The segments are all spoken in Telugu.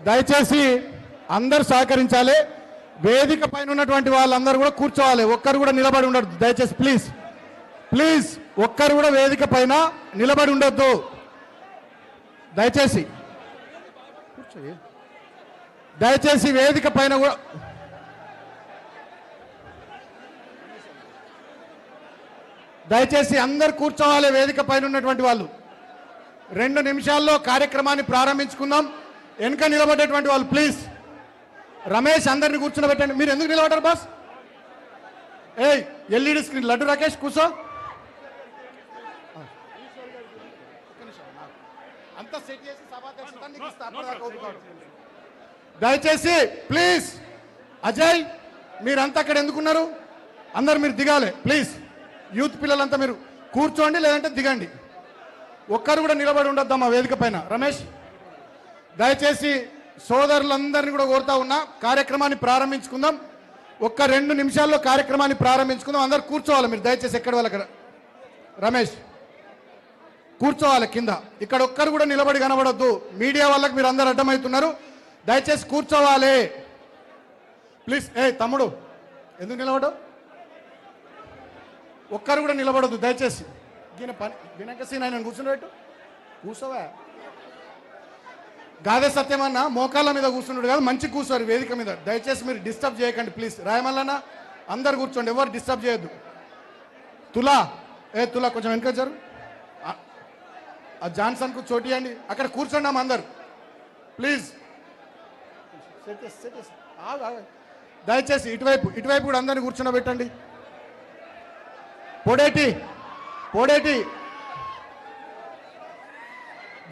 దయచేసి అందరూ సహకరించాలి. వేదిక పైన ఉన్నటువంటి వాళ్ళందరూ కూడా కూర్చోవాలి, ఒక్కరు కూడా నిలబడి ఉండదు. దయచేసి ప్లీజ్ ప్లీజ్ ఒక్కరు కూడా వేదిక పైన నిలబడి ఉండొద్దు. దయచేసి దయచేసి వేదిక పైన కూడా దయచేసి అందరు కూర్చోవాలి. వేదిక పైన ఉన్నటువంటి వాళ్ళు 2 నిమిషాల్లో కార్యక్రమాన్ని ప్రారంభించుకుందాం. వెనుక నిలబడేటువంటి వాళ్ళు ప్లీజ్ రమేష్ అందరిని కూర్చుని. మీరు ఎందుకు నిలబడ్డారు బాస్? ఏయ్ ఎల్ఈడి స్క్రీన్ లడ్డు రాకేష్ కూర్చో. అంతా సెట్ చేసి దయచేసి ప్లీజ్. అజయ్ మీరంతా అక్కడ ఎందుకున్నారు? అందరు మీరు దిగాలి ప్లీజ్. యూత్ పిల్లలంతా మీరు కూర్చోండి, లేదంటే దిగండి. ఒక్కరు కూడా నిలబడి ఉండొద్దాం ఆ వేదిక పైన. రమేష్ దయచేసి సోదరులందరినీ కూడా కోరుతా ఉన్నా, కార్యక్రమాన్ని ప్రారంభించుకుందాం. 2 నిమిషాల్లో కార్యక్రమాన్ని ప్రారంభించుకుందాం. అందరు కూర్చోవాలి మీరు దయచేసి. ఎక్కడ వాళ్ళక్కడ రమేష్ కూర్చోవాలి కింద. ఇక్కడ ఒక్కరు కూడా నిలబడి కనబడొద్దు. మీడియా వాళ్ళకి మీరు అందరు అడ్డమవుతున్నారు. దయచేసి కూర్చోవాలి ప్లీజ్. తమ్ముడు ఎందుకు నిలబడవు? ఒక్కరు కూడా నిలబడొద్దు దయచేసి. వినకసీన్ ఆయన కూర్చున్నట్టు కూర్చోవా. గాదే సత్యమన్న మోకాళ్ళ మీద కూర్చున్నాడు కాదు, మంచి కూర్చోరు వేదిక మీద. దయచేసి మీరు డిస్టర్బ్ చేయకండి ప్లీజ్. రాయమల్లన్న అందరు కూర్చోండి, ఎవరు డిస్టర్బ్ చేయొద్దు. తులా తులా కొంచెం వెనకొచ్చారు. ఆ జాన్సన్కు చోటియండి, అక్కడ కూర్చోండి అమ్మ అందరు ప్లీజ్. దయచేసి ఇటువైపు కూడా అందరిని కూర్చోబెట్టండి. పొడేటి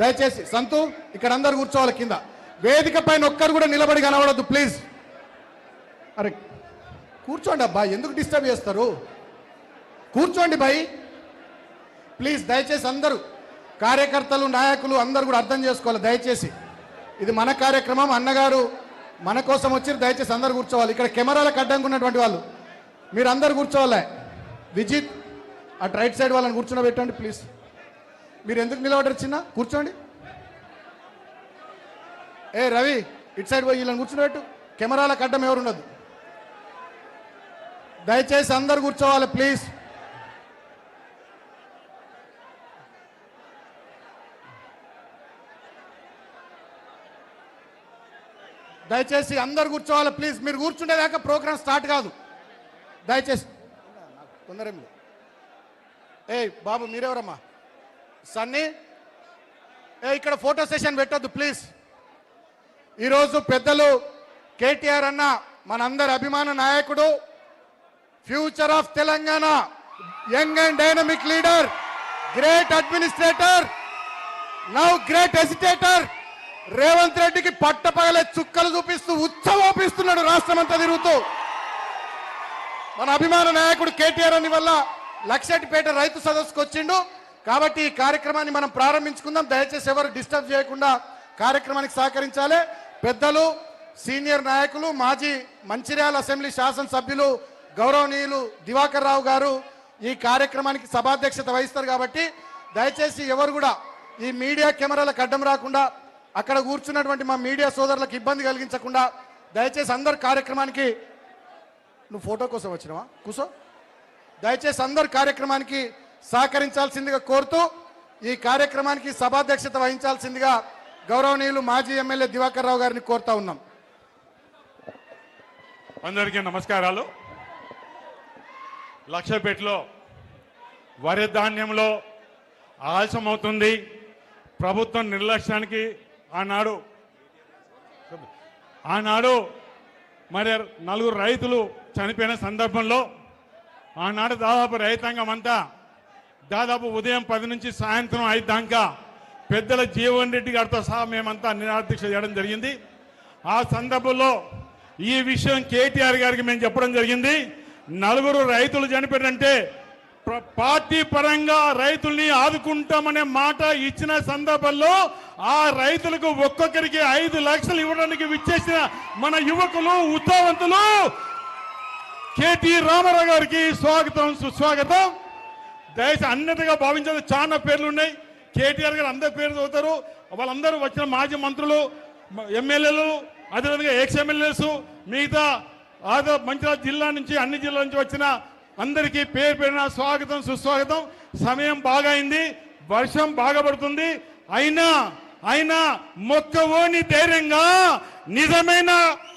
దయచేసి. సంతు ఇక్కడ అందరు కూర్చోవాలి కింద. వేదిక పైన ఒక్కరు కూడా నిలబడి కనబడద్దు ప్లీజ్. అరే కూర్చోండి అబ్బా, ఎందుకు డిస్టర్బ్ చేస్తారు? కూర్చోండి బాయ్ ప్లీజ్. దయచేసి అందరూ కార్యకర్తలు నాయకులు అందరూ కూడా అర్థం చేసుకోవాలి దయచేసి. ఇది మన కార్యక్రమం, అన్నగారు మన కోసం వచ్చి దయచేసి అందరు కూర్చోవాలి. ఇక్కడ కెమెరాలకు అడ్డంగా ఉన్నటువంటి వాళ్ళు మీరు అందరు కూర్చోవాలి. విజిత్ అటు రైట్ సైడ్ వాళ్ళని కూర్చోబెట్టండి ప్లీజ్. మీరు ఎందుకు నిలబడరు? చిన్న కూర్చోండి. రవి ఇటు సైడ్ పోయి వీళ్ళని కూర్చోబెట్టు. కెమెరాలకు అడ్డం ఎవరు ఉండదు. దయచేసి అందరు కూర్చోవాలి ప్లీజ్. దయచేసి అందరు కూర్చోవాలి ప్లీజ్. మీరు కూర్చుండేదాకా ప్రోగ్రామ్ స్టార్ట్ కాదు దయచేసి. తొందరేమి బాబు మీరెవరమ్మా? సన్నీ ఇక్కడ ఫోటో సెషన్ పెట్టొద్దు ప్లీజ్. ఈరోజు పెద్దలు కేటీఆర్ అన్న మనందరి అభిమాన నాయకుడు, future of Telangana, young and dynamic leader, great administrator, now great agitator Revanth రెడ్డికి పట్టపగలే చుక్కలు చూపిస్తూ ఉత్సవోపిస్తున్నాడు రాష్ట్రం అంతా తిరుగుతూ. మన అభిమాన నాయకుడు కేటీఆర్ అని వల్ల లక్షటిపేట రైతు సదస్సుకు వచ్చిండు. కాబట్టి ఈ కార్యక్రమాన్ని మనం ప్రారంభించుకుందాం. దయచేసి ఎవరు డిస్టర్బ్ చేయకుండా కార్యక్రమానికి సహకరించాలి. పెద్దలు, సీనియర్ నాయకులు, మాజీ మంచిర్యాల అసెంబ్లీ శాసనసభ్యులు గౌరవనీయులు దివాకర్ రావు గారు ఈ కార్యక్రమానికి సభాధ్యక్షత వహిస్తారు. కాబట్టి దయచేసి ఎవరు కూడా ఈ మీడియా కెమెరాలకు అడ్డం రాకుండా, అక్కడ కూర్చున్నటువంటి మా మీడియా సోదరులకు ఇబ్బంది కలిగించకుండా దయచేసి అందరు కార్యక్రమానికి. నువ్వు ఫోటో కోసం వచ్చినావా? కూర్చో. దయచేసి అందరు కార్యక్రమానికి సహకరించాల్సిందిగా కోరుతూ ఈ కార్యక్రమానికి సభాధ్యక్షత వహించాల్సిందిగా గౌరవనీయులు మాజీ ఎమ్మెల్యే దివాకర్ రావు గారిని కోరుతా ఉన్నాం. అందరికీ నమస్కారాలు. లక్షపేటలో వరి ధాన్యంలో ఆలస్యం అవుతుంది. ప్రభుత్వం నిర్లక్ష్యానికి ఆనాడు మరి 4 రైతులు చనిపోయిన సందర్భంలో ఆనాడు దాదాపు రైతాంగం అంతా దాదాపు ఉదయం 10 నుంచి సాయంత్రం 5 దాకా పెద్దల జీవన్ రెడ్డి గారితో సహా మేమంతా నిరాదీక్ష చేయడం జరిగింది. ఆ సందర్భంలో ఈ విషయం కేటీఆర్ గారికి మేము చెప్పడం జరిగింది. 4 రైతులు చనిపోయారంటే పార్టీ పరంగా రైతుల్ని ఆదుకుంటామనే మాట ఇచ్చిన సందర్భంలో ఆ రైతులకు ఒక్కొక్కరికి 5 లక్షలు ఇవ్వడానికి విచ్చేసిన మన యువకులు, ఉత్సాహవంతులు కేటీ రామారావు గారికి స్వాగతం, సుస్వాగతం. దయచేసి అన్నిటిగా భావించాలి. చాలా పేర్లు ఉన్నాయి. కేటీఆర్ గారు అందరి పేర్లు చదువుతారు. వాళ్ళందరూ వచ్చిన మాజీ మంత్రులు ఎమ్మెల్యేలు, అదేవిధంగా ఎక్స్ ఎమ్మెల్యేస్, మిగతా మంచిర్యాల జిల్లా నుంచి అన్ని జిల్లాల నుంచి వచ్చిన అందరికీ పేరు పేరున స్వాగతం సుస్వాగతం. సమయం బాగా అయింది, వర్షం బాగా పడుతుంది. అయినా మొక్కవోని ధైర్యంగా నిజమైన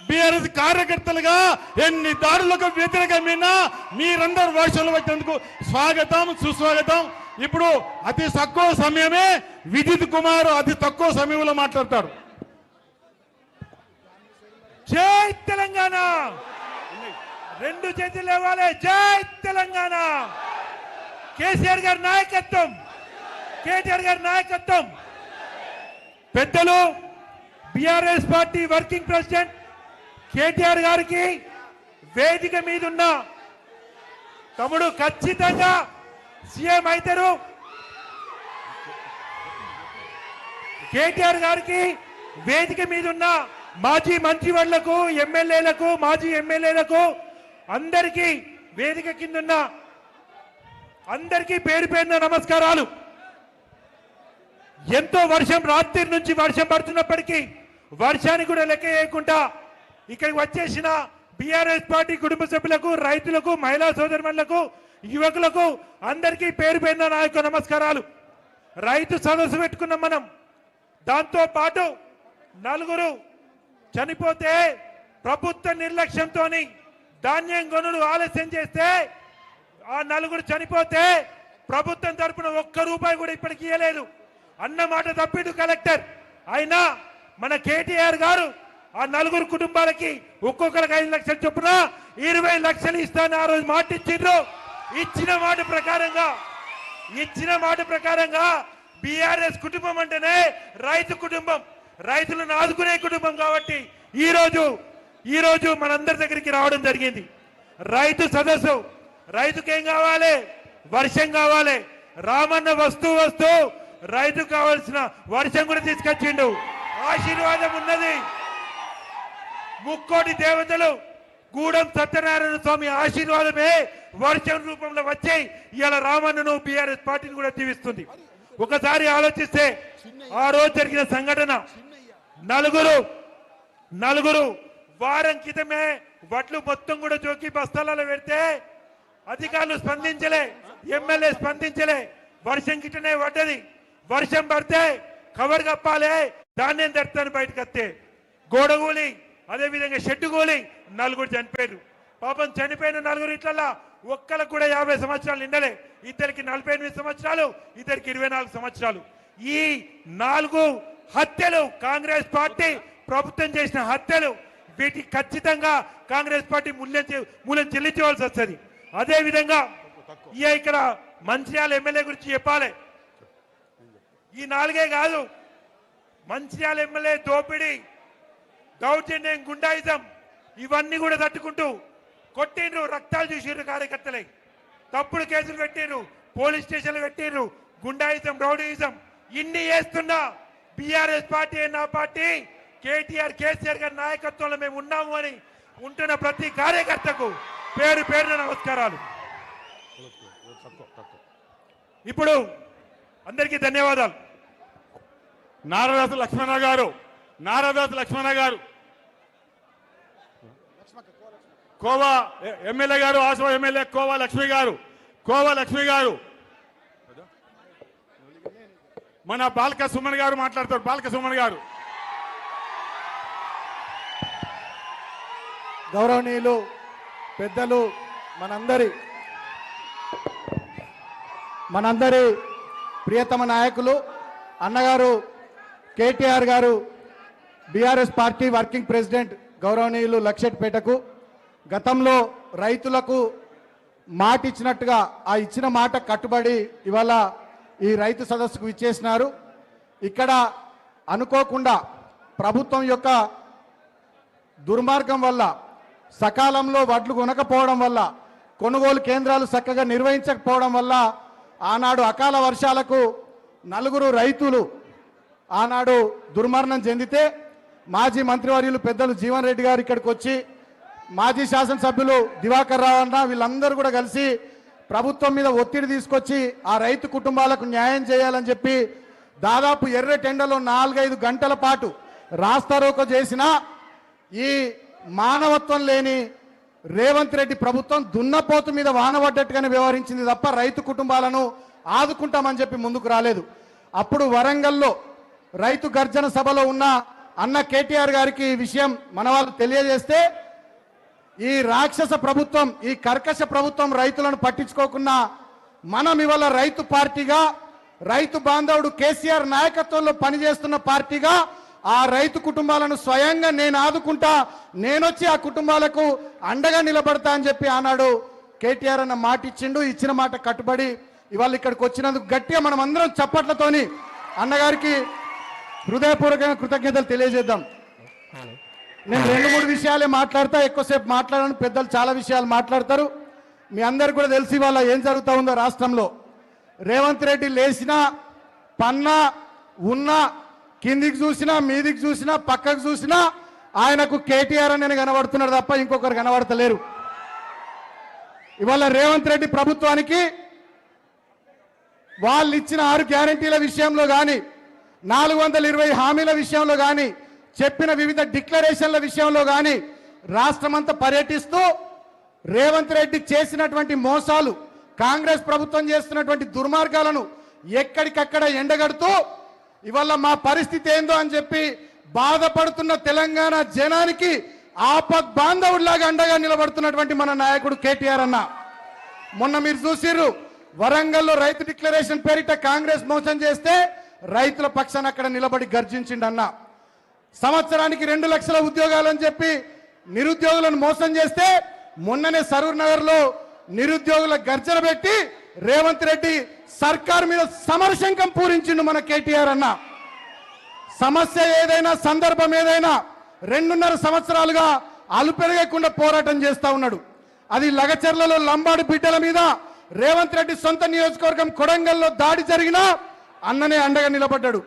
బీఆర్ఎస్ కార్యకర్తలుగా ఎన్ని దాడులకు వ్యతిరేకమైన మీరందరూ వర్షంలో వచ్చినందుకు స్వాగతం సుస్వాగతం. ఇప్పుడు అతి తక్కువ సమయమే విజిత్ కుమార్ అతి తక్కువ సమయంలో మాట్లాడతారు. జై తెలంగాణ, రెండు చేతులు ఇవ్వాలి. జై తెలంగాణ. కేసీఆర్ గారి నాయకత్వం, కేటీఆర్ గారి నాయకత్వం. పెద్దలు BRS party working president KTR గారికి వేదిక మీద ఉన్న తమ్ముడు ఖచ్చితంగా సీఎం అవుతారు. కేటీఆర్ గారికి వేదిక మీద ఉన్న మాజీ మంత్రివర్లకు, ఎమ్మెల్యేలకు, మాజీ ఎమ్మెల్యేలకు అందరికీ, వేదిక కిందున్న అందరికీ పేరు పేరున నమస్కారాలు. ఎంతో వర్షం, రాత్రి నుంచి వర్షం పడుతున్నప్పటికీ వర్షాన్ని కూడా లెక్క చేయకుండా ఇక్కడికి వచ్చేసిన బీఆర్ఎస్ పార్టీ కుటుంబ సభ్యులకు, రైతులకు, మహిళా సోదరులకు, యువకులకు అందరికీ పేరు పేరున నా యొక్క నమస్కారాలు. రైతు సదస్సు పెట్టుకున్నాం మనం. దాంతో పాటు నలుగురు చనిపోతే ప్రభుత్వ నిర్లక్ష్యంతో ధాన్యం కొనుడు ఆలస్యం చేస్తే ఆ నలుగురు చనిపోతే ప్రభుత్వం తరపున ఒక్క రూపాయి కూడా ఇప్పటికి ఇవ్వలేదు అన్నమాట తప్పిడు కలెక్టర్. అయినా మన కేటీఆర్ గారు ఆ నలుగురు కుటుంబాలకి ఒక్కొక్కరికి 5 లక్షలు చొప్పున 20 లక్షలు ఇస్తాను ఆ రోజు మాట ఇచ్చిండ్రు. ఇచ్చిన మాట ప్రకారంగా బీఆర్ఎస్ కుటుంబం అంటేనే రైతు కుటుంబం, రైతులను ఆదుకునే కుటుంబం. కాబట్టి ఈ రోజు మనందరి దగ్గరికి రావడం జరిగింది. రైతు సదస్సు. రైతుకి ఏం కావాలి? వర్షం కావాలి. రామన్న వస్తూ రైతుకు కావాల్సిన వర్షం కూడా తీసుకొచ్చిండు. ఆశీర్వాదం ఉన్నది. ముక్కోటి దేవతలు గూడెం సత్యనారాయణ స్వామి ఆశీర్వాదమే వర్షం రూపంలో వచ్చి ఇవాళ రామన్నను బీఆర్ఎస్ పార్టీని కూడా దీవిస్తుంది. ఒకసారి ఆలోచిస్తే ఆ రోజు జరిగిన సంఘటన, నలుగురు వారం క్రితమే వడ్లు మొత్తం కూడా జోకి బస్తాలలో పెడితే అధికారులు స్పందించలే, ఎమ్మెల్యే స్పందించలే. వర్షం గిట్టనే పడ్డది. వర్షం పడితే కవర్ కప్పాలి, ధాన్యం తడతాను బయటకు వస్తే గోడగూలి, అదేవిధంగా షెడ్డు కూలి నలుగురు చనిపోయారు. పాపం చనిపోయిన నలుగురు ఇట్లా ఒక్కరికి కూడా 50 సంవత్సరాలు నిండలే. ఇద్దరికి 48 సంవత్సరాలు, ఇద్దరికి 24 సంవత్సరాలు. ఈ 4 హత్యలు కాంగ్రెస్ పార్టీ ప్రభుత్వం చేసిన హత్యలు. వీటికి ఖచ్చితంగా కాంగ్రెస్ పార్టీ మూల్యం చెల్లించవలసి వస్తుంది. అదేవిధంగా ఇక్కడ మంచిర్యాల ఎమ్మెల్యే గురించి చెప్పాలి. ఈ 4 కాదు, మంచిర్యాల ఎమ్మెల్యే దోపిడీ, దౌర్జన్యం, గుండాయిజం ఇవన్నీ కూడా తట్టుకుంటూ కొట్టిండ్రు. రక్తాలు చూసిర్రు కార్యకర్తలే, తప్పుడు కేసులు పెట్టిర్రు, పోలీస్ స్టేషన్లు పెట్టిర్రు. గుండాయిజం, రౌడీయిజం ఇన్ని చేస్తున్నా బీఆర్ఎస్ పార్టీ నా పార్టీ కేసీఆర్ గారి నాయకత్వంలో మేము ఉన్నాము అని ఉంటున్న ప్రతి కార్యకర్తకు పేరు పేరున నమస్కారాలు. ఇప్పుడు అందరికీ ధన్యవాదాలు. నారాదాసు లక్ష్మణ గారు, కోవా ఎమ్మెల్యే గారు, ఆసవ ఎమ్మెల్యే కోవా లక్ష్మి గారు, మన బాల్క సుమన్ గారు మాట్లాడతారు. బాల్క సుమన్ గారు. గౌరవనీయులు పెద్దలు, మనందరి ప్రియతమ నాయకులు అన్నగారు కేటీఆర్ గారు, బీఆర్ఎస్ పార్టీ వర్కింగ్ ప్రెసిడెంట్ గౌరవనీయులు లక్షెట్పేటకు గతంలో రైతులకు మాట ఇచ్చినట్టుగా ఆ ఇచ్చిన మాట కట్టుబడి ఇవాళ ఈ రైతు సదస్సుకు విచ్చేసినారు. ఇక్కడ అనుకోకుండా ప్రభుత్వం యొక్క దుర్మార్గం వల్ల, సకాలంలో వడ్లు కొనకపోవడం వల్ల, కొనుగోలు కేంద్రాలు చక్కగా నిర్వహించకపోవడం వల్ల ఆనాడు అకాల వర్షాలకు 4 రైతులు ఆనాడు దుర్మరణం చెందితే మాజీ మంత్రివర్యులు పెద్దలు జీవన్ రెడ్డి గారు ఇక్కడికి వచ్చి, మాజీ శాసనసభ్యులు దివాకర్ రావు అన్న వీళ్ళందరూ కూడా కలిసి ప్రభుత్వం మీద ఒత్తిడి తీసుకొచ్చి ఆ రైతు కుటుంబాలకు న్యాయం చేయాలని చెప్పి దాదాపు ఎర్ర టెండలో 4-5 గంటల పాటు రాస్తారోకో చేసిన ఈ మానవత్వం లేని రేవంత్ రెడ్డి ప్రభుత్వం దున్నపోతు మీద వానబడ్డట్టుగానే వ్యవహరించింది తప్ప రైతు కుటుంబాలను ఆదుకుంటామని చెప్పి ముందుకు రాలేదు. అప్పుడు వరంగల్లో రైతు గర్జన సభలో ఉన్న అన్న కేటీఆర్ గారికి ఈ విషయం మన వాళ్ళు తెలియజేస్తే ఈ రాక్షస ప్రభుత్వం, ఈ కర్కశ ప్రభుత్వం రైతులను పట్టించుకోకుండా మనం ఇవాళ రైతు పార్టీగా, రైతు బాంధవుడు కేసీఆర్ నాయకత్వంలో పనిచేస్తున్న పార్టీగా ఆ రైతు కుటుంబాలను స్వయంగా నేను ఆదుకుంటా, నేనొచ్చి ఆ కుటుంబాలకు అండగా నిలబడతా అని చెప్పి ఆనాడు కేటీఆర్ అన్న మాట ఇచ్చిండు. ఇచ్చిన మాట కట్టుబడి ఇవాళ ఇక్కడికి వచ్చినందుకు గట్టిగా మనం అందరం చప్పట్లతోని అన్నగారికి హృదయపూర్వకంగా కృతజ్ఞతలు తెలియజేద్దాం. నేను 2-3 విషయాలే మాట్లాడతా, ఎక్కువసేపు మాట్లాడను. పెద్దలు చాలా విషయాలు మాట్లాడతారు. మీ అందరికి కూడా తెలిసి వాళ్ళ ఏం జరుగుతూ ఉందో రాష్ట్రంలో. రేవంత్ రెడ్డి లేచినా, పన్నా, ఉన్నా, కిందికి చూసినా, మీదికి చూసినా, పక్కకు చూసినా ఆయనకు కేటీఆర్ అని కనబడుతున్నారు తప్ప ఇంకొకరు కనబడతలేరు. ఇవాళ రేవంత్ రెడ్డి ప్రభుత్వానికి వాళ్ళు ఇచ్చిన 6 గ్యారంటీల విషయంలో కానీ, 420 హామీల విషయంలో కానీ, చెప్పిన వివిధ డిక్లరేషన్ల విషయంలో కానీ రాష్ట్రమంతా పర్యటిస్తూ రేవంత్ రెడ్డి చేసినటువంటి మోసాలు, కాంగ్రెస్ ప్రభుత్వం చేస్తున్నటువంటి దుర్మార్గాలను ఎక్కడికక్కడ ఎండగడుతూ ఇవాళ మా పరిస్థితి ఏందో అని చెప్పి బాధపడుతున్న తెలంగాణ జనానికి ఆపద్ బాంధవుడిలాగా అండగా నిలబడుతున్నటువంటి మన నాయకుడు కేటీఆర్ అన్న. మొన్న మీరు చూసిర్రు, వరంగల్లో రైతు డిక్లరేషన్ పేరిట కాంగ్రెస్ మోసం చేస్తే రైతుల పక్షాన అక్కడ నిలబడి గర్జించిండు అన్న. సంవత్సరానికి 2 లక్షల ఉద్యోగాలని చెప్పి నిరుద్యోగులను మోసం చేస్తే మొన్ననే సరూర్ నగర్ లో నిరుద్యోగుల గర్జన పెట్టి రేవంత్ రెడ్డి సర్కార్ మీద సమరశంకం పూరించిండు మన కేటీఆర్ అన్న. సమస్య ఏదైనా, సందర్భం ఏదైనా 2.5 సంవత్సరాలుగా అలుపెరగకుండా పోరాటం చేస్తా ఉన్నాడు. అది లగచర్లలో లంబాడు బిడ్డల మీద రేవంత్ రెడ్డి సొంత నియోజకవర్గం కొడంగల్లో దాడి జరిగినా అన్ననే అండగా నిలబడ్డాడు.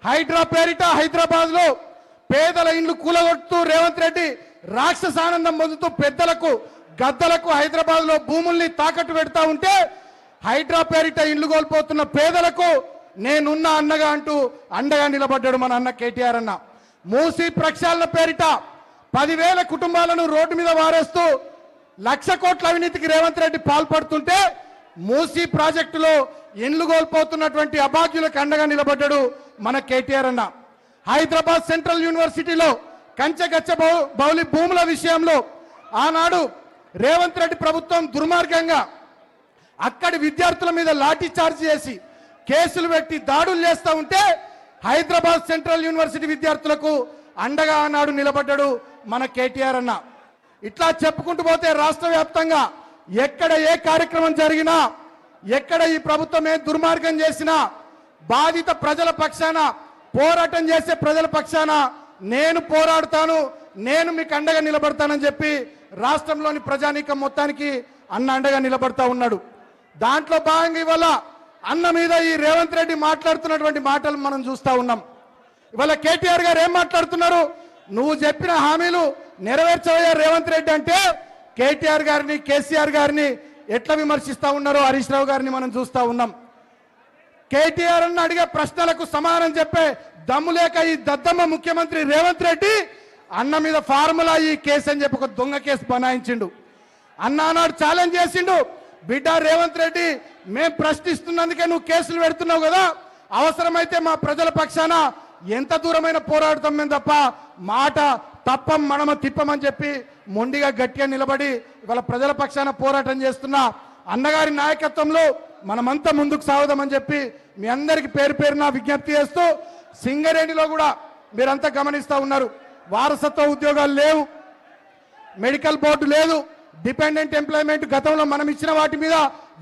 హైడ్రా పేరిట హైదరాబాద్ లో పేదల ఇండ్లు కూలగొడుతూ రేవంత్ రెడ్డి రాక్షసానందం పొందుతూ పెద్దలకు, గద్దలకు హైదరాబాద్ లో భూముల్ని తాకట్టు పెడతా ఉంటే హైడ్రా పేరిట ఇండ్లు కోల్పోతున్న పేదలకు నేనున్న అన్నగా అంటూ అండగా నిలబడ్డాడు మన అన్న కేటీఆర్ అన్న. మూసీ ప్రక్షాళన పేరిట 10,000 కుటుంబాలను రోడ్డు మీద వారేస్తూ 1,00,000 కోట్ల అవినీతికి రేవంత్ రెడ్డి పాల్పడుతుంటే మూసీ ప్రాజెక్టులో ఇండ్లు కోల్పోతున్నటువంటి అభాగ్యులకు అండగా నిలబడ్డాడు మన కేటీఆర్ అన్న. హైదరాబాద్ సెంట్రల్ యూనివర్సిటీలో కంచెగచ్చ బౌలి భూముల విషయంలో ఆనాడు రేవంత్ రెడ్డి ప్రభుత్వం దుర్మార్గంగా అక్కడి విద్యార్థుల మీద లాఠీ చార్జ్ చేసి కేసులు పెట్టి దాడులు చేస్తూ ఉంటే హైదరాబాద్ సెంట్రల్ యూనివర్సిటీ విద్యార్థులకు అండగా ఆనాడు నిలబడ్డాడు మన కేటీఆర్ అన్న. ఇట్లా చెప్పుకుంటూ పోతే రాష్ట్ర వ్యాప్తంగా ఎక్కడ ఏ కార్యక్రమం జరిగినా, ఎక్కడ ఈ ప్రభుత్వం ఏ దుర్మార్గం చేసినా బాధిత ప్రజల పక్షాన, పోరాటం చేసే ప్రజల పక్షాన నేను పోరాడుతాను, నేను మీకు అండగా నిలబడతానని చెప్పి రాష్ట్రంలోని ప్రజానీకం మొత్తానికి అన్న అండగా నిలబడతా ఉన్నాడు. దాంట్లో భాగంగా ఇవాళ అన్న మీద ఈ రేవంత్ రెడ్డి మాట్లాడుతున్నటువంటి మాటలు మనం చూస్తా ఉన్నాం. ఇవాళ కేటీఆర్ గారు ఏం మాట్లాడుతున్నారు? నువ్వు చెప్పిన హామీలు నెరవేర్చవయ్యా రేవంత్ రెడ్డి అంటే కేటీఆర్ గారిని, కేసీఆర్ గారిని ఎట్లా విమర్శిస్తా ఉన్నారో హరీష్ రావు గారిని మనం చూస్తా ఉన్నాం. కేటీఆర్ అన్న అడిగే ప్రశ్నలకు సమాధానం చెప్పే దమ్ము లేక ఈ దద్దమ్మ ముఖ్యమంత్రి రేవంత్ రెడ్డి అన్న మీద ఫార్ములా ఈ కేసు అని చెప్పి ఒక దొంగ కేసు బనాయించిండు. అన్న ఆనాడు ఛాలెంజ్ చేసిండు, బిడ్డ రేవంత్ రెడ్డి మేము ప్రశ్నిస్తున్నందుకే నువ్వు కేసులు పెడుతున్నావు కదా, అవసరమైతే మా ప్రజల పక్షాన ఎంత దూరమైన పోరాడుతాం మేము తప్ప మాట తప్పం మనమ తిప్పమని చెప్పి మొండిగా గట్టిగా నిలబడి ఇవాళ ప్రజల పక్షాన పోరాటం చేస్తున్న అన్నగారి నాయకత్వంలో మనమంతా ముందుకు సాగుదామని చెప్పి మీ అందరికి పేరు పేరున విజ్ఞప్తి చేస్తూ, సింగరేణిలో కూడా మీరంతా గమనిస్తూ ఉన్నారు, వారసత్వ ఉద్యోగాలు లేవు, మెడికల్ బోర్డు లేదు, డిపెండెంట్ ఎంప్లాయ్మెంట్ గతంలో మనం ఇచ్చిన వాటి మీద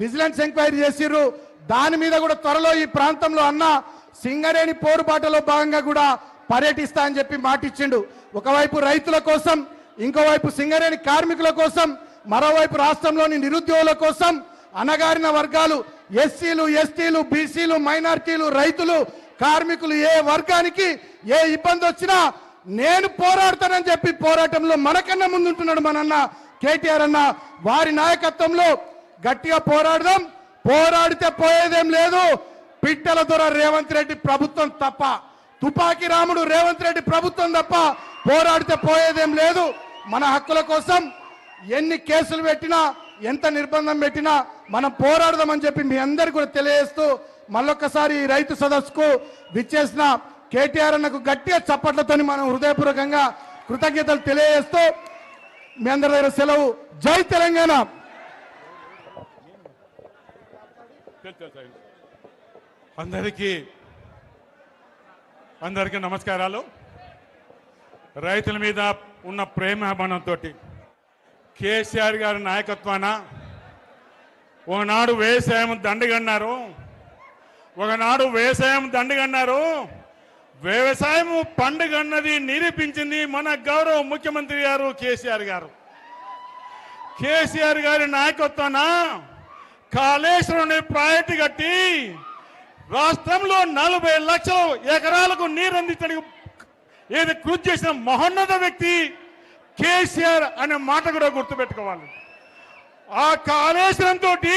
విజిలెన్స్ ఎంక్వైరీ చేసిర్రు. దాని మీద కూడా త్వరలో ఈ ప్రాంతంలో అన్న సింగరేణి పోరుబాటలో భాగంగా కూడా పర్యటిస్తా అని చెప్పి మాటిచ్చిండు. ఒకవైపు రైతుల కోసం, ఇంకోవైపు సింగరేణి కార్మికుల కోసం, మరోవైపు రాష్ట్రంలోని నిరుద్యోగుల కోసం అణగారిన వర్గాలు ఎస్సీలు, ఎస్టీలు, బీసీలు, మైనారిటీలు, రైతులు, కార్మికులు ఏ వర్గానికి ఏ ఇబ్బంది వచ్చినా నేను పోరాడతానని చెప్పి పోరాటంలో మనకన్నా ముందుంటున్నాడు మనన్న కేటీఆర్ అన్న. వారి నాయకత్వంలో గట్టిగా పోరాడదాం. పోరాడితే పోయేదేం లేదు, పిట్టల దొర రేవంత్ రెడ్డి ప్రభుత్వం తప్ప తుపాకీ రాముడు రేవంత్ రెడ్డి ప్రభుత్వం తప్ప పోరాడితే పోయేదేం లేదు. మన హక్కుల కోసం ఎన్ని కేసులు పెట్టినా ఎంత నిర్బంధం పెట్టినా మనం పోరాడదామని చెప్పి మీ అందరికీ కూడా తెలియజేస్తూ మళ్ళొక్కసారి ఈ రైతు సదస్సుకు విచ్చేసిన కేటీఆర్ అన్నకు గట్టిగా చప్పట్లతోని మనం హృదయపూర్వకంగా కృతజ్ఞతలు తెలియజేస్తూ మీ అందరి దగ్గర సెలవు. జై తెలంగాణ. అందరికీ నమస్కారాలు. రైతుల మీద ఉన్న ప్రేమాభిమానంతో కేసీఆర్ గారి నాయకత్వాన ఒకనాడు వ్యవసాయం దండగన్నారు, వ్యవసాయం పండుగన్నది నిరూపించింది మన గౌరవ ముఖ్యమంత్రి గారు కేసీఆర్ గారు. కేసీఆర్ గారి నాయకత్వాన కాళేశ్వరం ప్రాజెక్టు కట్టి రాష్ట్రంలో 40 లక్షల ఎకరాలకు నీరు అందించడానికి ఏది కృషి చేసిన మహోన్నత వ్యక్తి కేసీఆర్ అనే మాట కూడా గుర్తుపెట్టుకోవాలి. ఆ కాళేశ్వరం తోటి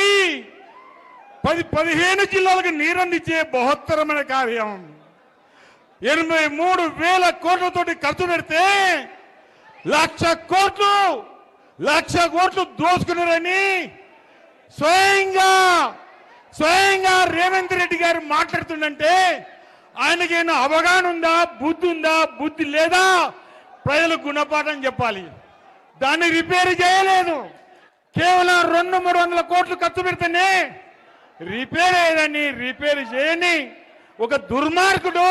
15 జిల్లాలకు నీరందించే బహుత్తరమైన కార్యం 83,000 కోట్లతోటి ఖర్చు పెడితే 1,00,000 కోట్లు దోచుకున్నారని స్వయంగా రేవంత్ రెడ్డి గారు మాట్లాడుతుందంటే ఆయనకైనా అవగాహన ఉందా, బుద్ధి లేదా? ప్రజలకు గుణపాఠం చెప్పాలి. దాన్ని రిపేర్ చేయలేదు. కేవలం 200-300 కోట్లు ఖర్చు పెడితేనే రిపేర్ అయ్యేదాన్ని రిపేర్ చేయని ఒక దుర్మార్గుడు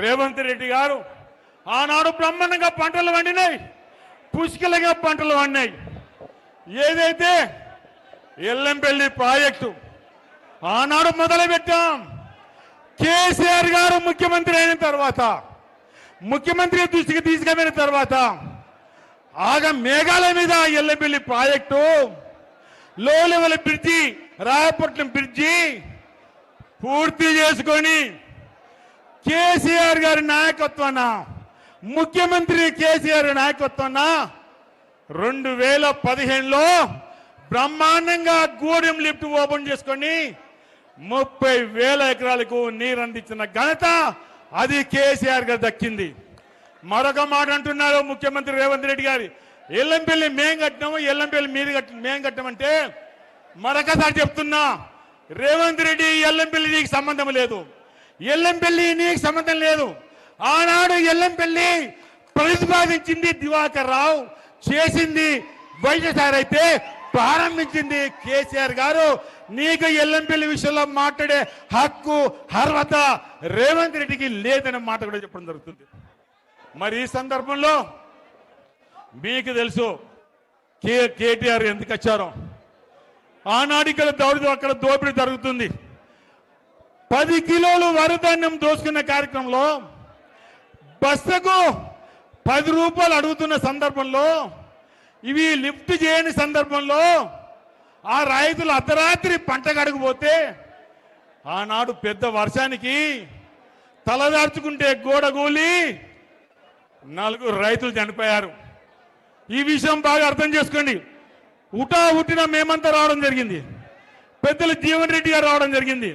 రేవంత్ రెడ్డి గారు. ఆనాడు బ్రహ్మాండంగా పంటలు పండినాయి, పుష్కలంగా పంటలు పండినాయి. ఏదైతే ఎల్లంపల్లి ప్రాజెక్టు ఆనాడు మొదలుపెట్టాం. కేసీఆర్ గారు ముఖ్యమంత్రి అయిన తర్వాత, ముఖ్యమంత్రి దృష్టికి తీసుకుపోయిన తర్వాత మేఘాలయ మీద ఎల్లంపల్లి ప్రాజెక్టు, లో లెవెల్ బ్రిడ్జి, రాయపట్నం బ్రిడ్జి పూర్తి చేసుకొని కేసీఆర్ గారి నాయకత్వాన, ముఖ్యమంత్రి కేసీఆర్ నాయకత్వాన 2015లో బ్రహ్మాండంగా గూడెం లిఫ్ట్ ఓపెన్ చేసుకొని 30,000 ఎకరాలకు నీరు అందించిన ఘనత అది కేసీఆర్ గారు దక్కింది. మరొక మాట అంటున్నారు ముఖ్యమంత్రి రేవంత్ రెడ్డి గారి, ఎల్లంపల్లి మేం కట్టినాము, ఎల్లంపల్లి మేం కట్టామంటే మరొకసారి చెప్తున్నా, రేవంత్ రెడ్డి ఎల్లంపల్లి నీకు సంబంధం లేదు, ఎల్లంపల్లి నీకు సంబంధం లేదు. ఆనాడు ఎల్లంపల్లి ప్రతిపాదించింది దివాకర్ రావు, చేసింది వైఎస్ఆర్ అయితే ప్రారంభించింది కేసీఆర్ గారు. నీకు ఎల్లంపల్లి విషయంలో మాట్లాడే హక్కు అర్హత రేవంత్ రెడ్డికి లేదనే మాట కూడా చెప్పడం జరుగుతుంది. మరి ఈ సందర్భంలో మీకు తెలుసు కేటీఆర్ ఎందుకు వచ్చారో. ఆనాడు ఇక్కడ అక్కడ దోపిడీ జరుగుతుంది. 10 కిలోలు వరధాన్యం దోసుకున్న కార్యక్రమంలో బస్తకు 10 రూపాయలు అడుగుతున్న సందర్భంలో, ఇవి లిఫ్ట్ చేయని సందర్భంలో ఆ రైతులు అర్ధరాత్రి పంట కడగపోతే ఆనాడు పెద్ద వర్షానికి తలదార్చుకుంటే గోడగూలి 4 రైతులు చనిపోయారు. ఈ విషయం బాగా అర్థం చేసుకోండి. ఉట్టిన మేమంతా రావడం జరిగింది, పెద్దలు జీవన్ రెడ్డి గారు రావడం జరిగింది.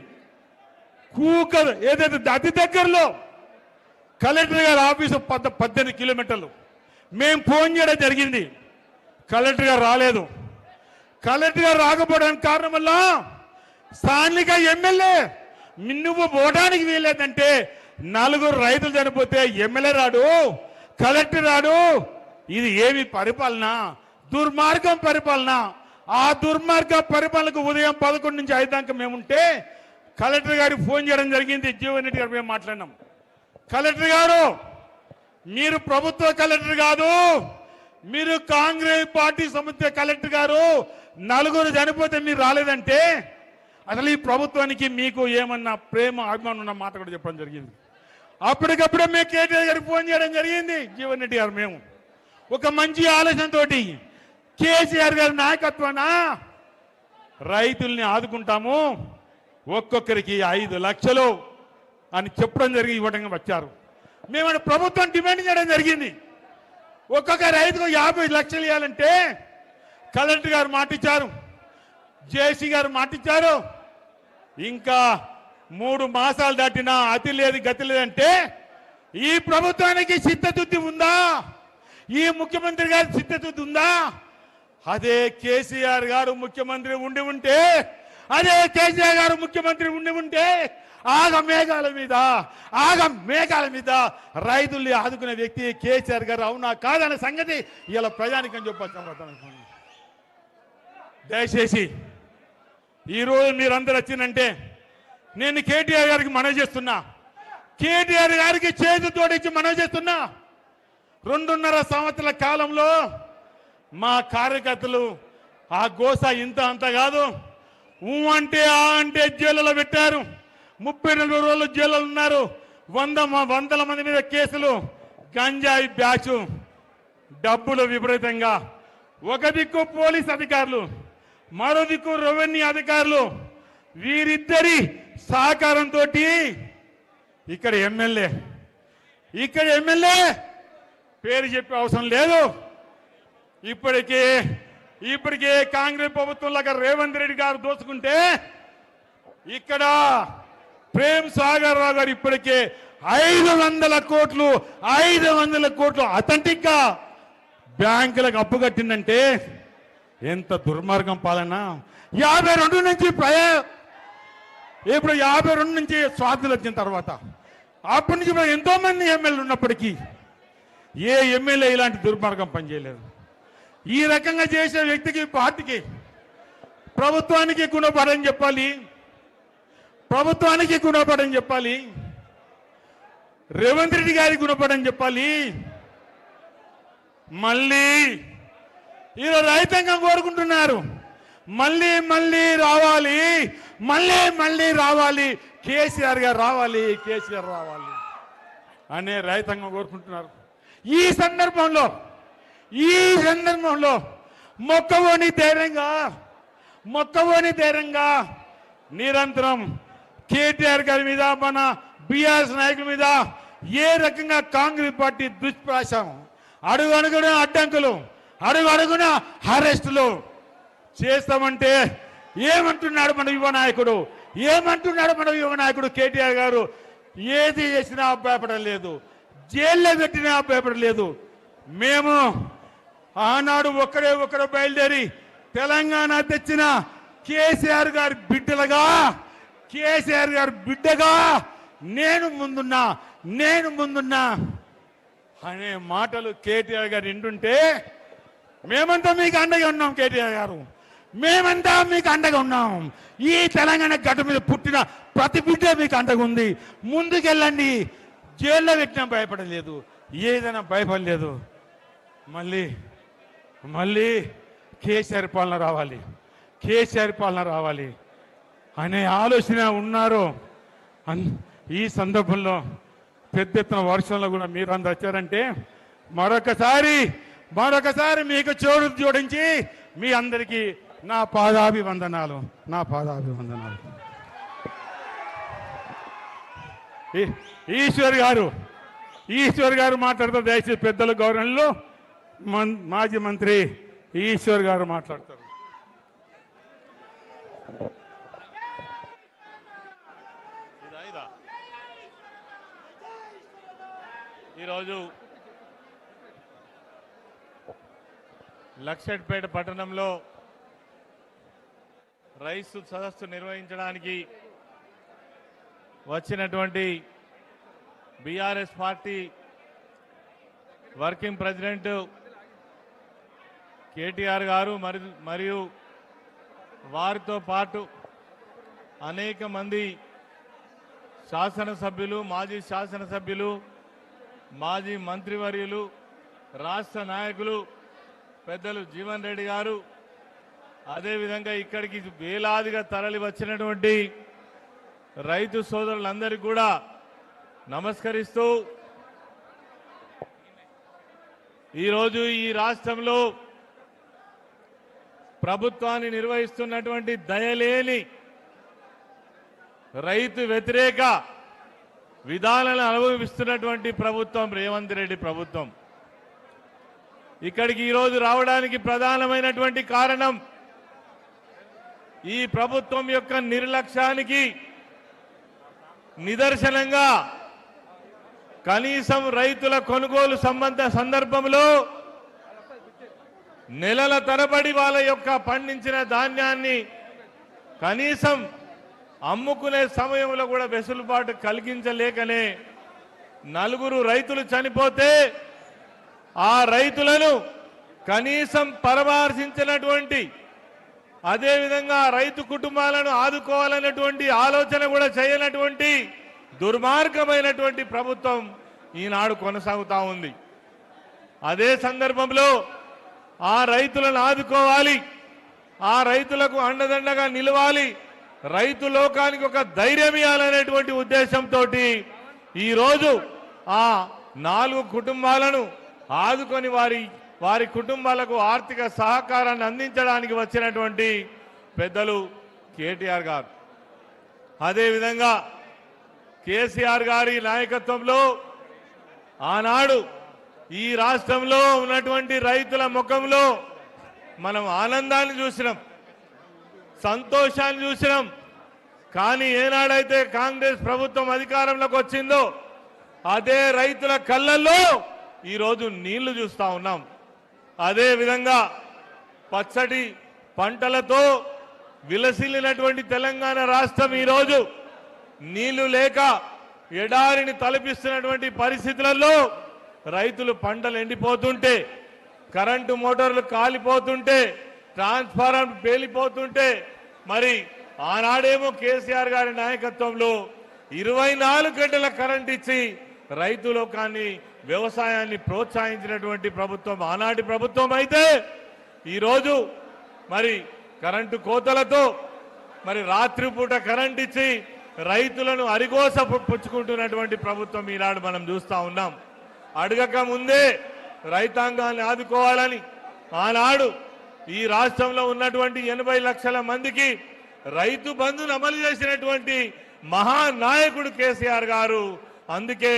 ఏదైతే అతి దగ్గరలో కలెక్టర్ గారి ఆఫీసు 18 కిలోమీటర్లు మేము ఫోన్ చేయడం జరిగింది. కలెక్టర్ గారు రాలేదు. కలెక్టర్ గారు రాకపోవడానికి కారణం వల్ల స్థానిక ఎమ్మెల్యే నువ్వు పోవడానికి వీలేదంటే 4 రైతులు చనిపోతే ఎమ్మెల్యే రాడు, కలెక్టర్ రాడు. ఇది ఏమి పరిపాలన? దుర్మార్గం పరిపాలన. ఆ దుర్మార్గ పరిపాలనకు ఉదయం 11 నుంచి 5 దాకా మేముంటే కలెక్టర్ గారికి ఫోన్ చేయడం జరిగింది. జీవన్ రెడ్డి గారు మేము మాట్లాడినాం. కలెక్టర్ గారు, మీరు ప్రభుత్వ కలెక్టర్ కాదు, మీరు కాంగ్రెస్ పార్టీ సంబంధించిన కలెక్టర్ గారు. 4 చనిపోతే మీరు రాలేదంటే అసలు ఈ ప్రభుత్వానికి మీకు ఏమన్నా ప్రేమ అభిమానం ఉన్న మాట కూడా చెప్పడం జరిగింది. అప్పటికప్పుడే మేము కేటీఆర్ గారికి ఫోన్ చేయడం జరిగింది. జీవన్ రెడ్డి గారు మేము ఒక మంచి ఆలోచనతో కేసీఆర్ గారి నాయకత్వాన రైతుల్ని ఆదుకుంటాము, ఒక్కొక్కరికి 5 లక్షలు అని చెప్పడం జరిగి ఇవ్వడం వచ్చారు. మేము ప్రభుత్వం డిమాండ్ చేయడం జరిగింది. ఒక్కొక్క రైతుకు 50 లక్షలు ఇవ్వాలంటే కలెక్టర్ గారు మాటిచ్చారు, జేసీ గారు మాటిచ్చారు, ఇంకా 3 మాసాలు దాటినా అతి లేదు గతి లేదంటే ఈ ప్రభుత్వానికి చిత్తశుద్ధి ఉందా? ఈ ముఖ్యమంత్రి గారి చిత్తశుద్ధి ఉందా? అదే కేసీఆర్ గారు ముఖ్యమంత్రి ఉండి ఉంటే, అదే కేసీఆర్ గారు ముఖ్యమంత్రి ఉండి ఉంటే ఆగ మేఘాల మీద రైతుల్ని ఆదుకునే వ్యక్తి కేసీఆర్ గారు. అవునా కాదనే సంగతి ఇలా ప్రజానికని చెప్పాల్సిన. దయచేసి ఈరోజు మీరందరూ వచ్చిందంటే నేను కేటీఆర్ గారికి మనవి చేస్తున్నా, కేటీఆర్ గారికి చేతి తోడించి మనవి చేస్తున్నా. 2.5 సంవత్సరాల కాలంలో మా కార్యకర్తలు ఆ గోస ఇంత అంత కాదు, అంటే ఆ అంటే జైలులో పెట్టారు. 30-40 రోజులు జైలు ఉన్నారు. వందల మంది మీద కేసులు, గంజాయి బ్యాచ్, డబ్బులు విపరీతంగా. ఒక దిక్కు పోలీస్ అధికారులు, మరో దిక్కు రెవెన్యూ అధికారులు, వీరిద్దరి సహకారంతో ఇక్కడ ఎమ్మెల్యే పేరు చెప్పే అవసరం లేదు. ఇప్పటికే కాంగ్రెస్ ప్రభుత్వంలో రేవంత్ రెడ్డి గారు దోచుకుంటే ఇక్కడ ప్రేమ్ సాగర్ రావు గారు ఇప్పటికే 500 కోట్లు అథెంటిక్ గా బ్యాంకులకు అప్పు కట్టిందంటే ఎంత దుర్మార్గం పాలన. 52 నుంచి ఇప్పుడు 52 నుంచి స్వాతంత్రం వచ్చిన తర్వాత అప్పటి నుంచి ఎంతో మంది ఎమ్మెల్యేలు ఉన్నప్పటికీ ఏ ఎమ్మెల్యే ఇలాంటి దుర్మార్గం పనిచేయలేదు. ఈ రకంగా చేసే వ్యక్తికి, పార్టీకి, ప్రభుత్వానికి గుణపడని చెప్పాలి, రేవంత్ రెడ్డి గారికి గుణపడని చెప్పాలి. మళ్ళీ ఈరోజు రైతాంగం కోరుకుంటున్నారు, మళ్ళీ రావాలి, కేసీఆర్ గారు రావాలి అనే రైతాంగం కోరుకుంటున్నారు. ఈ సందర్భంలో మొక్కవోని ధైర్యంగా నిరంతరం కేటీఆర్ గారి మీద, మన బీఆర్ఎస్ నాయకుల మీద ఏ రకంగా కాంగ్రెస్ పార్టీ దుష్ప్రాసం, అడుగడుగున అడ్డంకులు, అడుగడుగున అరెస్టులు చేస్తామంటే ఏమంటున్నాడు మన యువ నాయకుడు కేటీఆర్ గారు? ఏది చేసినా భయపడం లేదు, జైల్లో పెట్టినా భయపడం లేదు. మేము ఆనాడు ఒకరు బయలుదేరి తెలంగాణ తెచ్చిన కేసీఆర్ గారి బిడ్డగా నేను ముందున్నా అనే మాటలు కేటీఆర్ గారు వింటుంటే మేమంతా మీకు అండగా ఉన్నాం. కేటీఆర్ గారు, మేమంతా మీకు అండగా ఉన్నాం. ఈ తెలంగాణ గడ్డ మీద పుట్టిన ప్రతి బిడ్డ మీకు అండగా ఉంది. ముందుకెళ్ళండి. జైల్లో పెట్టినా భయపడలేదు, ఏదైనా భయపడలేదు. మళ్ళీ కేసీఆర్ పాలన రావాలి అనే ఆలోచన ఉన్నారు. ఈ సందర్భంలో పెద్ద ఎత్తున వర్షంలో కూడా మీరు అందరు వచ్చారంటే మరొకసారి మీకు జోడించి మీ అందరికీ నా పాదాభివందనాలు. ఈశ్వర్ గారు మాట్లాడతారు. దయచేసి పెద్దలు గౌరవంలో మాజీ మంత్రి ఈశ్వర్ గారు మాట్లాడతారు. ఈరోజు లక్షట్పేట పట్టణంలో రైతు సదస్సు నిర్వహించడానికి వచ్చినటువంటి BRS party working president KTR గారు మరియు వారితో పాటు అనేక మంది శాసనసభ్యులు, మాజీ శాసనసభ్యులు, మాజీ మంత్రివర్యులు, రాష్ట్ర నాయకులు పెద్దలు జీవన్ రెడ్డి గారు, అదేవిధంగా ఇక్కడికి వేలాదిగా తరలి వచ్చినటువంటి రైతు సోదరులందరికీ కూడా నమస్కరిస్తూ ఈరోజు ఈ రాష్ట్రంలో ప్రభుత్వాన్ని నిర్వహిస్తున్నటువంటి దయలేని రైతు వ్యతిరేక విధానాలను అనుభవిస్తున్నటువంటి ప్రభుత్వం రేవంత్ రెడ్డి ప్రభుత్వం. ఇక్కడికి ఈరోజు రావడానికి ప్రధానమైనటువంటి కారణం ఈ ప్రభుత్వం యొక్క నిర్లక్ష్యానికి, నిదర్శనంగా కనీసం రైతుల కొనుగోలు సందర్భంలో నెలల తరబడి వాళ్ళ యొక్క పండించిన ధాన్యాన్ని కనీసం అమ్ముకునే సమయంలో కూడా వెసులుబాటు కలిగించలేకనే 4 రైతులు చనిపోతే ఆ రైతులను కనీసం పరామర్శించినటువంటి అదేవిధంగా రైతు కుటుంబాలను ఆదుకోవాలన్నటువంటి ఆలోచన కూడా చేయనటువంటి దుర్మార్గమైనటువంటి ప్రభుత్వం ఈనాడు కొనసాగుతా ఉంది. అదే సందర్భంలో ఆ రైతులను ఆదుకోవాలి, ఆ రైతులకు అండదండగా నిలవాలి, రైతు లోకానికి ఒక ధైర్యం ఇవ్వాలనేటువంటి ఉద్దేశంతో ఈరోజు ఆ 4 కుటుంబాలను ఆదుకొని వారి కుటుంబాలకు ఆర్థిక సహకారాన్ని అందించడానికి వచ్చినటువంటి పెద్దలు కేటీఆర్ గారు, అదేవిధంగా కేసీఆర్ గారి నాయకత్వంలో ఆనాడు ఈ రాష్ట్రంలో ఉన్నటువంటి రైతుల ముఖంలో మనం ఆనందాన్ని చూసినాం, సంతోషాన్ని చూసినాం. కానీ ఏనాడైతే కాంగ్రెస్ ప్రభుత్వం అధికారంలోకి వచ్చిందో అదే రైతుల కళ్ళల్లో ఈరోజు నీళ్లు చూస్తా ఉన్నాం. అదే విధంగా పచ్చటి పంటలతో విలసిల్లినటువంటి తెలంగాణ రాష్ట్రం ఈరోజు నీళ్లు లేక ఎడారిని తలపిస్తున్నటువంటి పరిస్థితులలో రైతులు పంటలు ఎండిపోతుంటే, కరెంటు మోటార్లు కాలిపోతుంటే, ట్రాన్స్ఫార్మర్ పేలిపోతుంటే, మరి ఆనాడేమో కేసీఆర్ గారి నాయకత్వంలో 24 గంటల కరెంట్ ఇచ్చి రైతు లోకాన్ని వ్యవసాయాన్ని ప్రోత్సహించినటువంటి ప్రభుత్వం ఆనాటి ప్రభుత్వం అయితే ఈరోజు మరి కరెంటు కోతలతో మరి రాత్రిపూట కరెంట్ ఇచ్చి రైతులను అరిగోస పుచ్చుకుంటున్నటువంటి ప్రభుత్వం ఈనాడు మనం చూస్తా ఉన్నాం. అడగక ముందే రైతాంగాన్ని ఆదుకోవాలని ఆనాడు ఈ రాష్ట్రంలో ఉన్నటువంటి 80 లక్షల మందికి రైతు బంధును అమలు చేసినటువంటి మహానాయకుడు కేసీఆర్ గారు. అందుకే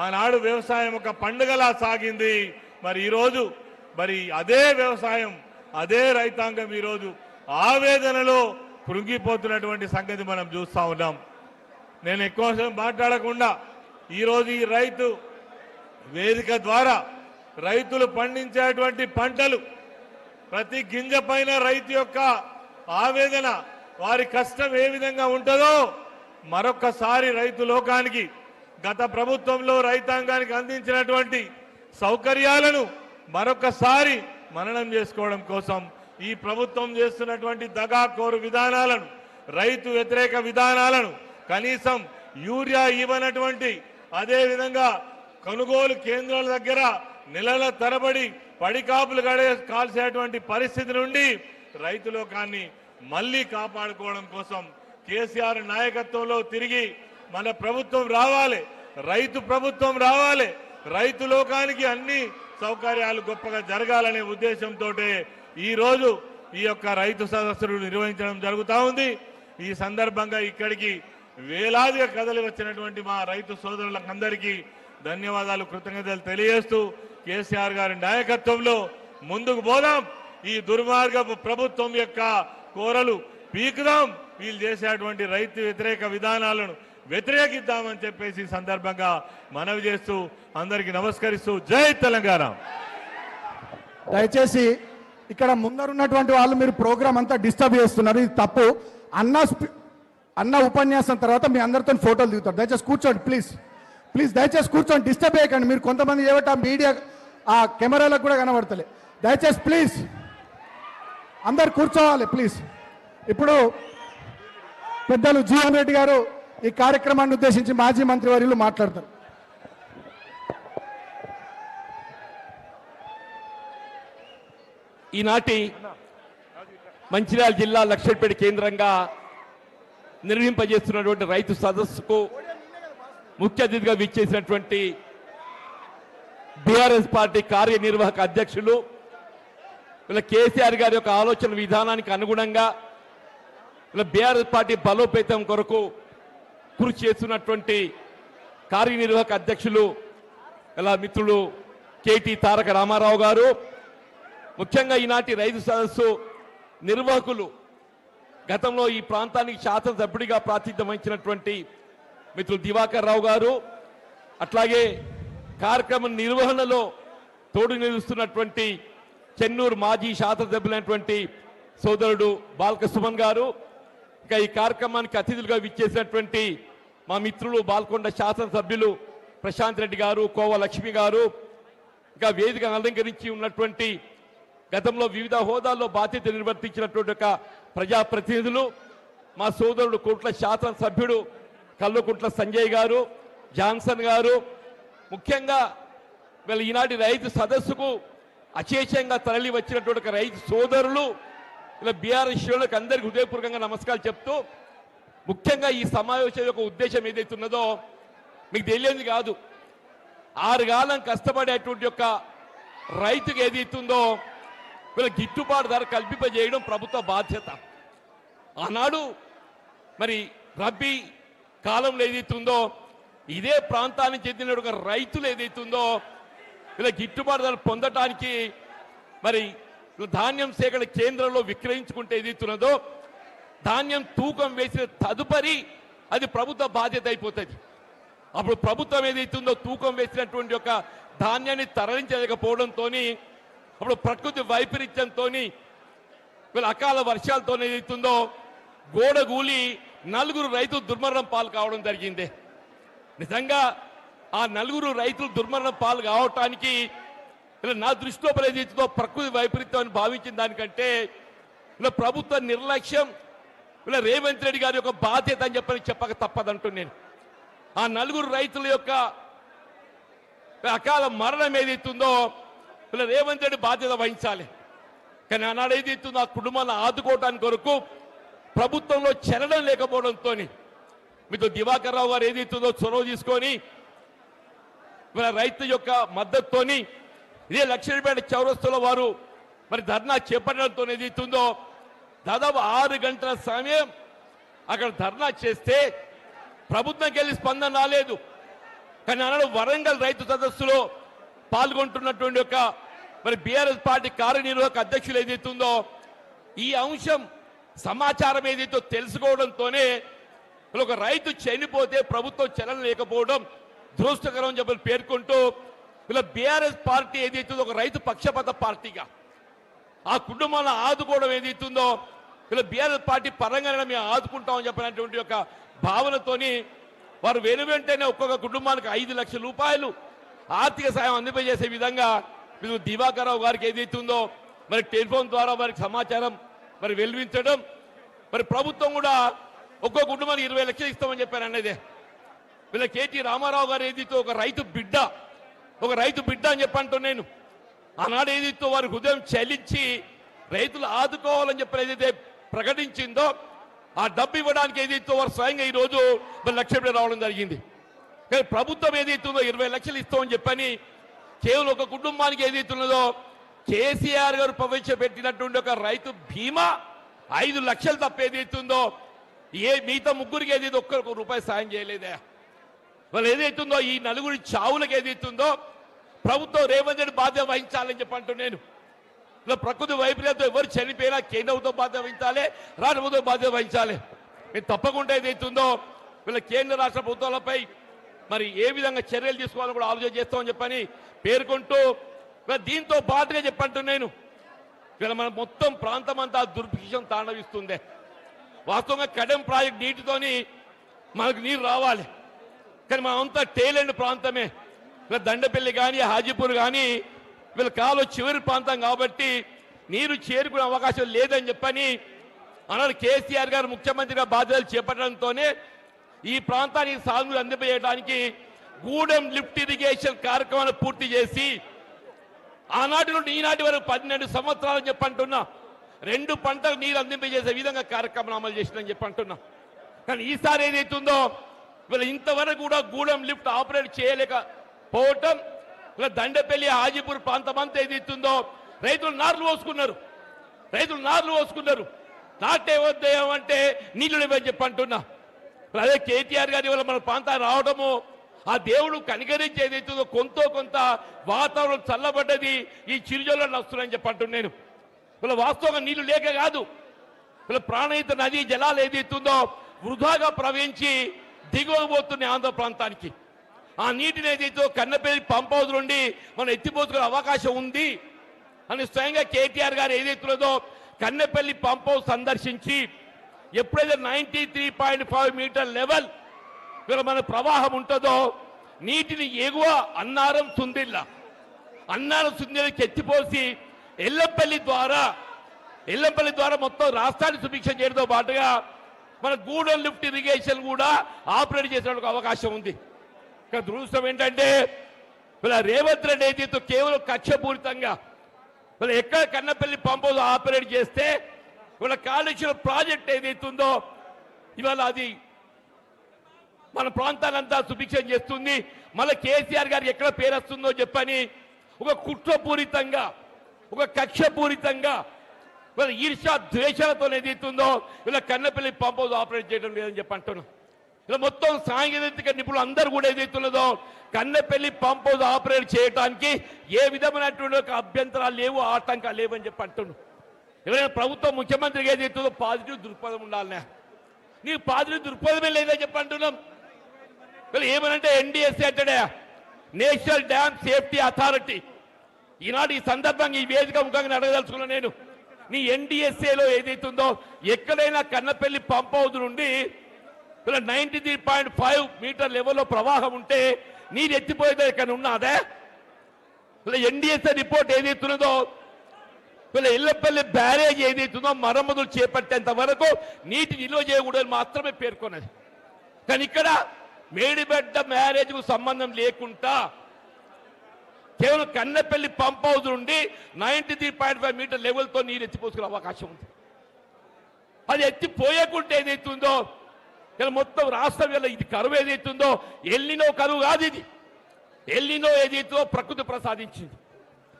ఆనాడు వ్యవసాయం ఒక పండుగలా సాగింది. మరి ఈరోజు మరి అదే వ్యవసాయం, అదే రైతాంగం ఈరోజు ఆవేదనలో కృంగిపోతున్నటువంటి సంగతి మనం చూస్తా ఉన్నాం. నేను ఎక్కువ మాట్లాడకుండా ఈరోజు ఈ రైతు వేదిక ద్వారా రైతులు పండించేటువంటి పంటలు ప్రతి గింజ పైన రైతు యొక్క ఆవేదన, వారి కష్టం ఏ విధంగా ఉంటుందో మరొక్కసారి రైతు లోకానికి గత ప్రభుత్వంలో రైతాంగానికి అందించినటువంటి సౌకర్యాలను మరొక్కసారి మననం చేసుకోవడం కోసం ఈ ప్రభుత్వం చేస్తున్నటువంటి దగాకోరు విధానాలను, రైతు వ్యతిరేక విధానాలను, కనీసం యూరియా ఇవ్వనటువంటి, అదేవిధంగా కొనుగోలు కేంద్రాల దగ్గర నెలల తరబడి పడికాపులు కాల్చేటువంటి పరిస్థితి నుండి రైతు లోకాన్ని మళ్ళీ కాపాడుకోవడం కోసం కేసీఆర్ నాయకత్వంలో తిరిగి మన ప్రభుత్వం రావాలి, రైతు ప్రభుత్వం రావాలి, రైతు లోకానికి అన్ని సౌకర్యాలు గొప్పగా జరగాలనే ఉద్దేశంతో ఈ రోజు ఈ యొక్క రైతు సదస్సులు నిర్వహించడం జరుగుతూ ఉంది. ఈ సందర్భంగా ఇక్కడికి వేలాదిగా కదలి వచ్చినటువంటి మా రైతు సోదరులందరికీ ధన్యవాదాలు, కృతజ్ఞతలు తెలియజేస్తూ కేసీఆర్ గారి నాయకత్వంలో ముందుకు పోదాం. ఈ దుర్మార్గపు ప్రభుత్వం యొక్క కోరలు పీకుదాం, వీళ్ళు చేసేటువంటి రైతు వ్యతిరేక విధానాలను వ్యతిరేకిద్దామని చెప్పేసి సందర్భంగా మనవి చేస్తూ అందరికీ నమస్కరిస్తూ జై తెలంగాణ. దయచేసి ఇక్కడ ముందరున్నటువంటి వాళ్ళు మీరు ప్రోగ్రామ్ అంతా డిస్టర్బ్ చేస్తున్నారు, ఇది తప్పు. అన్న ఉపన్యాసం తర్వాత మీ అందరితో ఫోటోలు దిగుతారు. దయచేసి కూర్చోండి ప్లీజ్, దయచేసి కూర్చోండి, డిస్టర్బ్ చేయకండి. మీరు కొంతమంది ఏమిటి ఆ మీడియా ఆ కెమెరాలకు కూడా కనబడతలే. దయచేసి ప్లీజ్ అందరు కూర్చోవాలి ప్లీజ్. ఇప్పుడు పెద్దలు జీవన్ రెడ్డి గారు ఈ కార్యక్రమాన్ని ఉద్దేశించి మాజీ మంత్రి వర్యులు మాట్లాడతారు. ఈనాటి మంచిర్యాల జిల్లా లక్షపేట కేంద్రంగా నిర్వహింపజేస్తున్నటువంటి రైతు సదస్సుకు ముఖ్య అతిథిగా విచ్చేసినటువంటి బీఆర్ఎస్ పార్టీ కార్యనిర్వాహక అధ్యక్షులు ఇలా కేసీఆర్ గారి యొక్క ఆలోచన విధానానికి అనుగుణంగా ఇలా బీఆర్ఎస్ పార్టీ బలోపేతం కొరకు కృషి చేస్తున్నటువంటి కార్యనిర్వాహక అధ్యక్షులు ఇలా మిత్రులు కేటీ తారక రామారావు గారు, ముఖ్యంగా ఈనాటి రైతు సదస్సు నిర్వాహకులు, గతంలో ఈ ప్రాంతానికి శాసనసభ్యుడిగా ప్రాతినిధ్యం వహించినటువంటి మిత్రులు దివాకర్ రావు గారు, అట్లాగే కార్యక్రమం నిర్వహణలో తోడు నిలుస్తున్నటువంటి చెన్నూరు మాజీ శాసనసభ్యులైనటువంటి సోదరుడు బాల్క సుమన్ గారు, ఇంకా ఈ కార్యక్రమానికి అతిథులుగా విచ్చేసినటువంటి మా మిత్రులు బాల్కొండ శాసనసభ్యులు ప్రశాంత్ రెడ్డి గారు, కోవ లక్ష్మి గారు, ఇంకా వేదిక అలంకరించి ఉన్నటువంటి గతంలో వివిధ హోదాల్లో బాధ్యత నిర్వర్తించినటువంటి ఒక ప్రజాప్రతినిధులు, మా సోదరుడు కోట్ల శాసనసభ్యుడు కల్వకుంట్ల సంజయ్ గారు, జాన్సన్ గారు, ముఖ్యంగా వీళ్ళ ఈనాటి రైతు సదస్సుకు అశేషంగా తరలి వచ్చినటువంటి ఒక రైతు సోదరులు, ఇలా బీఆర్ఎస్ శ్రేణులకు అందరికీ హృదయపూర్వకంగా నమస్కారాలు చెప్తూ, ముఖ్యంగా ఈ సమావేశం యొక్క ఉద్దేశం ఏదైతే ఉన్నదో మీకు తెలియదు కాదు. 6 కాలం కష్టపడేటువంటి యొక్క రైతుకు ఏదైతుందో వీళ్ళ గిట్టుబాటు ధర కల్పింపజేయడం ప్రభుత్వ బాధ్యత. ఆనాడు మరి రబ్బీ కాలంలో ఏదైతుందో ఇదే ప్రాంతానికి చెందిన ఒక రైతులు ఏదైతుందో వీళ్ళ గిట్టుబాటు ధర పొందటానికి మరి ధాన్యం సేకరణ కేంద్రంలో విక్రయించుకుంటే ఏదైతున్నదో ధాన్యం తూకం వేసిన తదుపరి అది ప్రభుత్వ బాధ్యత అయిపోతుంది. అప్పుడు ప్రభుత్వం ఏదైతుందో తూకం వేసినటువంటి ఒక ధాన్యాన్ని తరలించలేకపోవడంతో, అప్పుడు ప్రకృతి వైపరీత్యంతో వీళ్ళ అకాల వర్షాలతో ఏదైతుందో గోడగూలి 4 రైతులు దుర్మరణం పాలు కావడం జరిగింది. నిజంగా ఆ 4 రైతులు దుర్మరణం పాలు కావటానికి నా దృష్టిలో ఏదైతుందో ప్రకృతి వైపరీత్యం అని భావించిన దానికంటే ఇలా ప్రభుత్వ నిర్లక్ష్యం, ఇలా రేవంత్ రెడ్డి గారి యొక్క బాధ్యత అని చెప్పక తప్పదంటూ నేను ఆ 4 రైతుల యొక్క అకాల మరణం ఏదైతుందో ఇలా రేవంత్ రెడ్డి బాధ్యత వహించాలి. కానీ ఆనాడు ఏదైతుందో ఆ కుటుంబాన్ని ఆదుకోవడానికి కొరకు ప్రభుత్వంలో చలనం లేకపోవడంతో మీతో దివాకర్ రావు గారు ఏదైతుందో చొరవ తీసుకొని రైతు యొక్క మద్దతుతోని ఇదే లక్ష్మీపేట చౌరస్తాలో వారు మరి ధర్నా చేపట్టడంతో ఏదైతుందో దాదాపు 6 గంటల సమయం అక్కడ ధర్నా చేస్తే ప్రభుత్వంకి వెళ్ళి స్పందన రాలేదు. కానీ ఆనాడు వరంగల్ రైతు సదస్సులో పాల్గొంటున్నటువంటి ఒక మరి బీఆర్ఎస్ పార్టీ కార్యనిర్వాహక అధ్యక్షులు ఏదైతుందో ఈ అంశం సమాచారం ఏదైతే తెలుసుకోవడంతోనే ఒక రైతు చనిపోతే ప్రభుత్వం చలనం లేకపోవడం దురదృష్టకరం అని చెప్పి పేర్కొంటూ ఇలా బీఆర్ఎస్ పార్టీ ఏదైతుందో ఒక రైతు పక్షపాత పార్టీగా ఆ కుటుంబాలను ఆదుకోవడం ఏదైతుందో ఇలా బీఆర్ఎస్ పార్టీ పరంగానే మేము ఆదుకుంటామని చెప్పినటువంటి ఒక భావనతోని వారు వెనువెంటనే ఒక్కొక్క కుటుంబానికి 5 లక్షల రూపాయలు ఆర్థిక సాయం అందజేసే విధంగా మీరు దివాకర్ రావు గారికి ఏదైతుందో మరి టెలిఫోన్ ద్వారా వారికి సమాచారం మరి వెలువించడం, మరి ప్రభుత్వం కూడా ఒక్కో కుటుంబానికి 20 లక్షలు ఇస్తామని చెప్పారు అనేది. వీళ్ళ కేటీ రామారావు గారు ఏదైతే ఒక రైతు బిడ్డ అని చెప్పంటూ నేను ఆనాడు ఏదైతే వారి హృదయం చలించి రైతులు ఆదుకోవాలని చెప్పి ఏదైతే ప్రకటించిందో ఆ డబ్బు ఇవ్వడానికి ఏదైతే వారు స్వయంగా ఈరోజు లక్ష్యం రావడం జరిగింది. కానీ ప్రభుత్వం ఏదైతుందో 20 లక్షలు ఇస్తామని చెప్పని కేవలం ఒక కుటుంబానికి ఏదైతున్నదో కేసీఆర్ గారు ప్రవేశపెట్టినటువంటి ఒక రైతు బీమా 5 లక్షలు తప్ప ఏదైతుందో మిగతా ముగ్గురికి ఏదైతే ఒక్క రూపాయి సాయం చేయలేదే. వాళ్ళు ఏదైతుందో ఈ 4 చావులకు ఏదైతుందో ప్రభుత్వం రేవంత్ రెడ్డి బాధ్యత వహించాలని చెప్పంటూ నేను ఇలా ప్రకృతి వైపరీత్యంతో ఎవరు చనిపోయినా కేంద్రంతో బాధ్యత వహించాలి, రాష్ట్ర ప్రభుత్వం బాధ్యత వహించాలి. మీరు తప్పకుండా ఏదైతుందో వీళ్ళ కేంద్ర రాష్ట్ర ప్రభుత్వాలపై మరి ఏ విధంగా చర్యలు తీసుకోవాలని కూడా ఆలోచన చేస్తామని చెప్పని పేర్కొంటూ దీంతో పాటుగా చెప్పంటూ నేను ఇలా మన మొత్తం ప్రాంతం అంతా దుర్భిక్షం తాండవిస్తుంది. వాస్తవంగా కడెం ప్రాజెక్ట్ నీటితోని మనకు నీరు రావాలి, కానీ మనమంతా టేలెండ్ ప్రాంతమే. ఇలా దండపల్లి కానీ హాజీపూర్ కానీ వీళ్ళ కాలు చివరి ప్రాంతం కాబట్టి నీరు చేరుకునే అవకాశం లేదని చెప్పని అన్నాడు కేసీఆర్ గారు ముఖ్యమంత్రిగా బాధ్యతలు చేపట్టడంతోనే ఈ ప్రాంతానికి సాగునీరు అందింపజేయడానికి గూడెం లిఫ్ట్ ఇరిగేషన్ కార్యక్రమాన్ని పూర్తి చేసి ఆనాటి నుండి ఈనాటి వరకు 12 సంవత్సరాలు చెప్పంటున్నా 2 పంటలకు నీరు అందింపజేసే విధంగా కార్యక్రమం అమలు చేసిందని చెప్పంటున్నా. కానీ ఈసారి ఏదైతుందో వీళ్ళు ఇంతవరకు కూడా గూడెం లిఫ్ట్ ఆపరేట్ చేయలేకపోవటం, ఇలా దండపల్లి హాజీపూర్ ప్రాంతం అంతా ఏదైతుందో రైతులు నార్లు పోసుకున్నారు. నాటే వద్దేయం అంటే నీళ్లు లేవని చెప్పంటున్నా. అదే కేటీఆర్ గారి వల్ల మన ప్రాంతాన్ని రావడము ఆ దేవుడు కనికరించి ఏదైతుందో కొంత వాతావరణం చల్లబడ్డది, ఈ చిరుజల్లు వస్తున్నాయని చెప్పంటున్నా నేను. వీళ్ళ వాస్తవంగా నీళ్లు లేక కాదు, వీళ్ళ ప్రాణహిత నదీ జలాలు ఏదైతుందో వృధాగా ప్రవహించి దిగువకు పోతున్నాయి ఆంధ్ర ప్రాంతానికి. ఆ నీటిని ఏదైతే కన్నపల్లి పంప్ హౌస్ నుండి మనం ఎత్తిపోసుకునే అవకాశం ఉంది అని స్వయంగా కేటీఆర్ గారు ఏదైతున్నదో కన్నపల్లి పంప్ హౌస్ సందర్శించి ఎప్పుడైతే 93.5 మీటర్ లెవెల్ మన ప్రవాహం ఉంటుందో నీటిని ఎగువ అన్నారం సుందిళ్ళకి ఎత్తిపోసి ఎల్లంపల్లి ద్వారా మొత్తం రాష్ట్రాన్ని సుభిక్ష చేయడంతో పాటుగా మన గూడెం లిఫ్ట్ ఇరిగేషన్ కూడా ఆపరేట్ చేసేందుకు అవకాశం ఉంది. ఇక్కడ దురదృష్టం ఏంటంటే రేవంత్ రెడ్డి ఏదైతే కేవలం కక్షపూరితంగా ఎక్కడ కన్నపల్లి పంప్ హౌస్ ఆపరేట్ చేస్తే కాళేశ్వరం ప్రాజెక్ట్ ఏదైతుందో ఇవాళ అది మన ప్రాంతాలంతా సుభిక్షం చేస్తుంది. మళ్ళీ కేసీఆర్ గారికి ఎక్కడ పేరు వస్తుందో చెప్పని ఒక కుట్రపూరితంగా ఒక కక్షపూరితంగా ఈర్ష్యా ద్వేషాలతో ఏదైతుందో ఇలా కన్నపల్లి పంప్ హౌస్ ఆపరేట్ చేయడం లేదని చెప్పి అంటున్నాం. ఇలా మొత్తం సాంకేతిక నిపుణులు అందరూ కూడా ఏదైతున్నదో కన్నపల్లి పంప్ హౌస్ ఆపరేట్ చేయడానికి ఏ విధమైనటువంటి ఒక అభ్యంతరాలు లేవు, ఆటంకాలు లేవని చెప్పి అంటున్నాం. ఎవరైనా ప్రభుత్వం ముఖ్యమంత్రికి ఏదైతుందో పాజిటివ్ దృక్పథం ఉండాలనే, నీకు పాజిటివ్ దృక్పథమే లేదని చెప్పి అంటున్నాం. ఏమనంటే ఎన్డీఎస్సీ అంటాడే నేషనల్ డ్యామ్ సేఫ్టీ అథారిటీ. ఈనాడు ఈ సందర్భంగా ఈ వేదిక ముఖంగా అడగదలుచుకున్నా నేను, నీ ఎన్డీఎస్ఏలో ఏదైతుందో ఎక్కడైనా కన్నపల్లి పంప్ హౌస్ నుండి 93.5 మీటర్ లెవెల్లో ప్రవాహం ఉంటే నీరు ఎత్తిపోయేది ఇక్కడ ఉన్నదే? ఎన్డీఎస్ఏ రిపోర్ట్ ఏదైతున్నదో ఎల్లపల్లి బ్యారేజ్ ఏదైతుందో మరమ్మతులు చేపట్టేంత వరకు నీటి నిల్వ చేయకూడదని మాత్రమే పేర్కొన్నది. కానీ ఇక్కడ మేడిబెడ్డ మ్యారేజ్కు సంబంధం లేకుండా కేవలం కన్నపల్లి పంప్ హౌస్ నుండి 93.5 మీటర్ లెవెల్తో నీరు ఎత్తిపోసుకునే అవకాశం ఉంది. అది ఎత్తిపోయకుంటే ఏదైతుందో ఇలా మొత్తం రాష్ట్రం వల్ల ఇది కరువు ఏదైతుందో ఎల్లినో కరువు కాదు, ఇది ఎల్లినో ఏదైతుందో ప్రకృతి ప్రసాదించింది.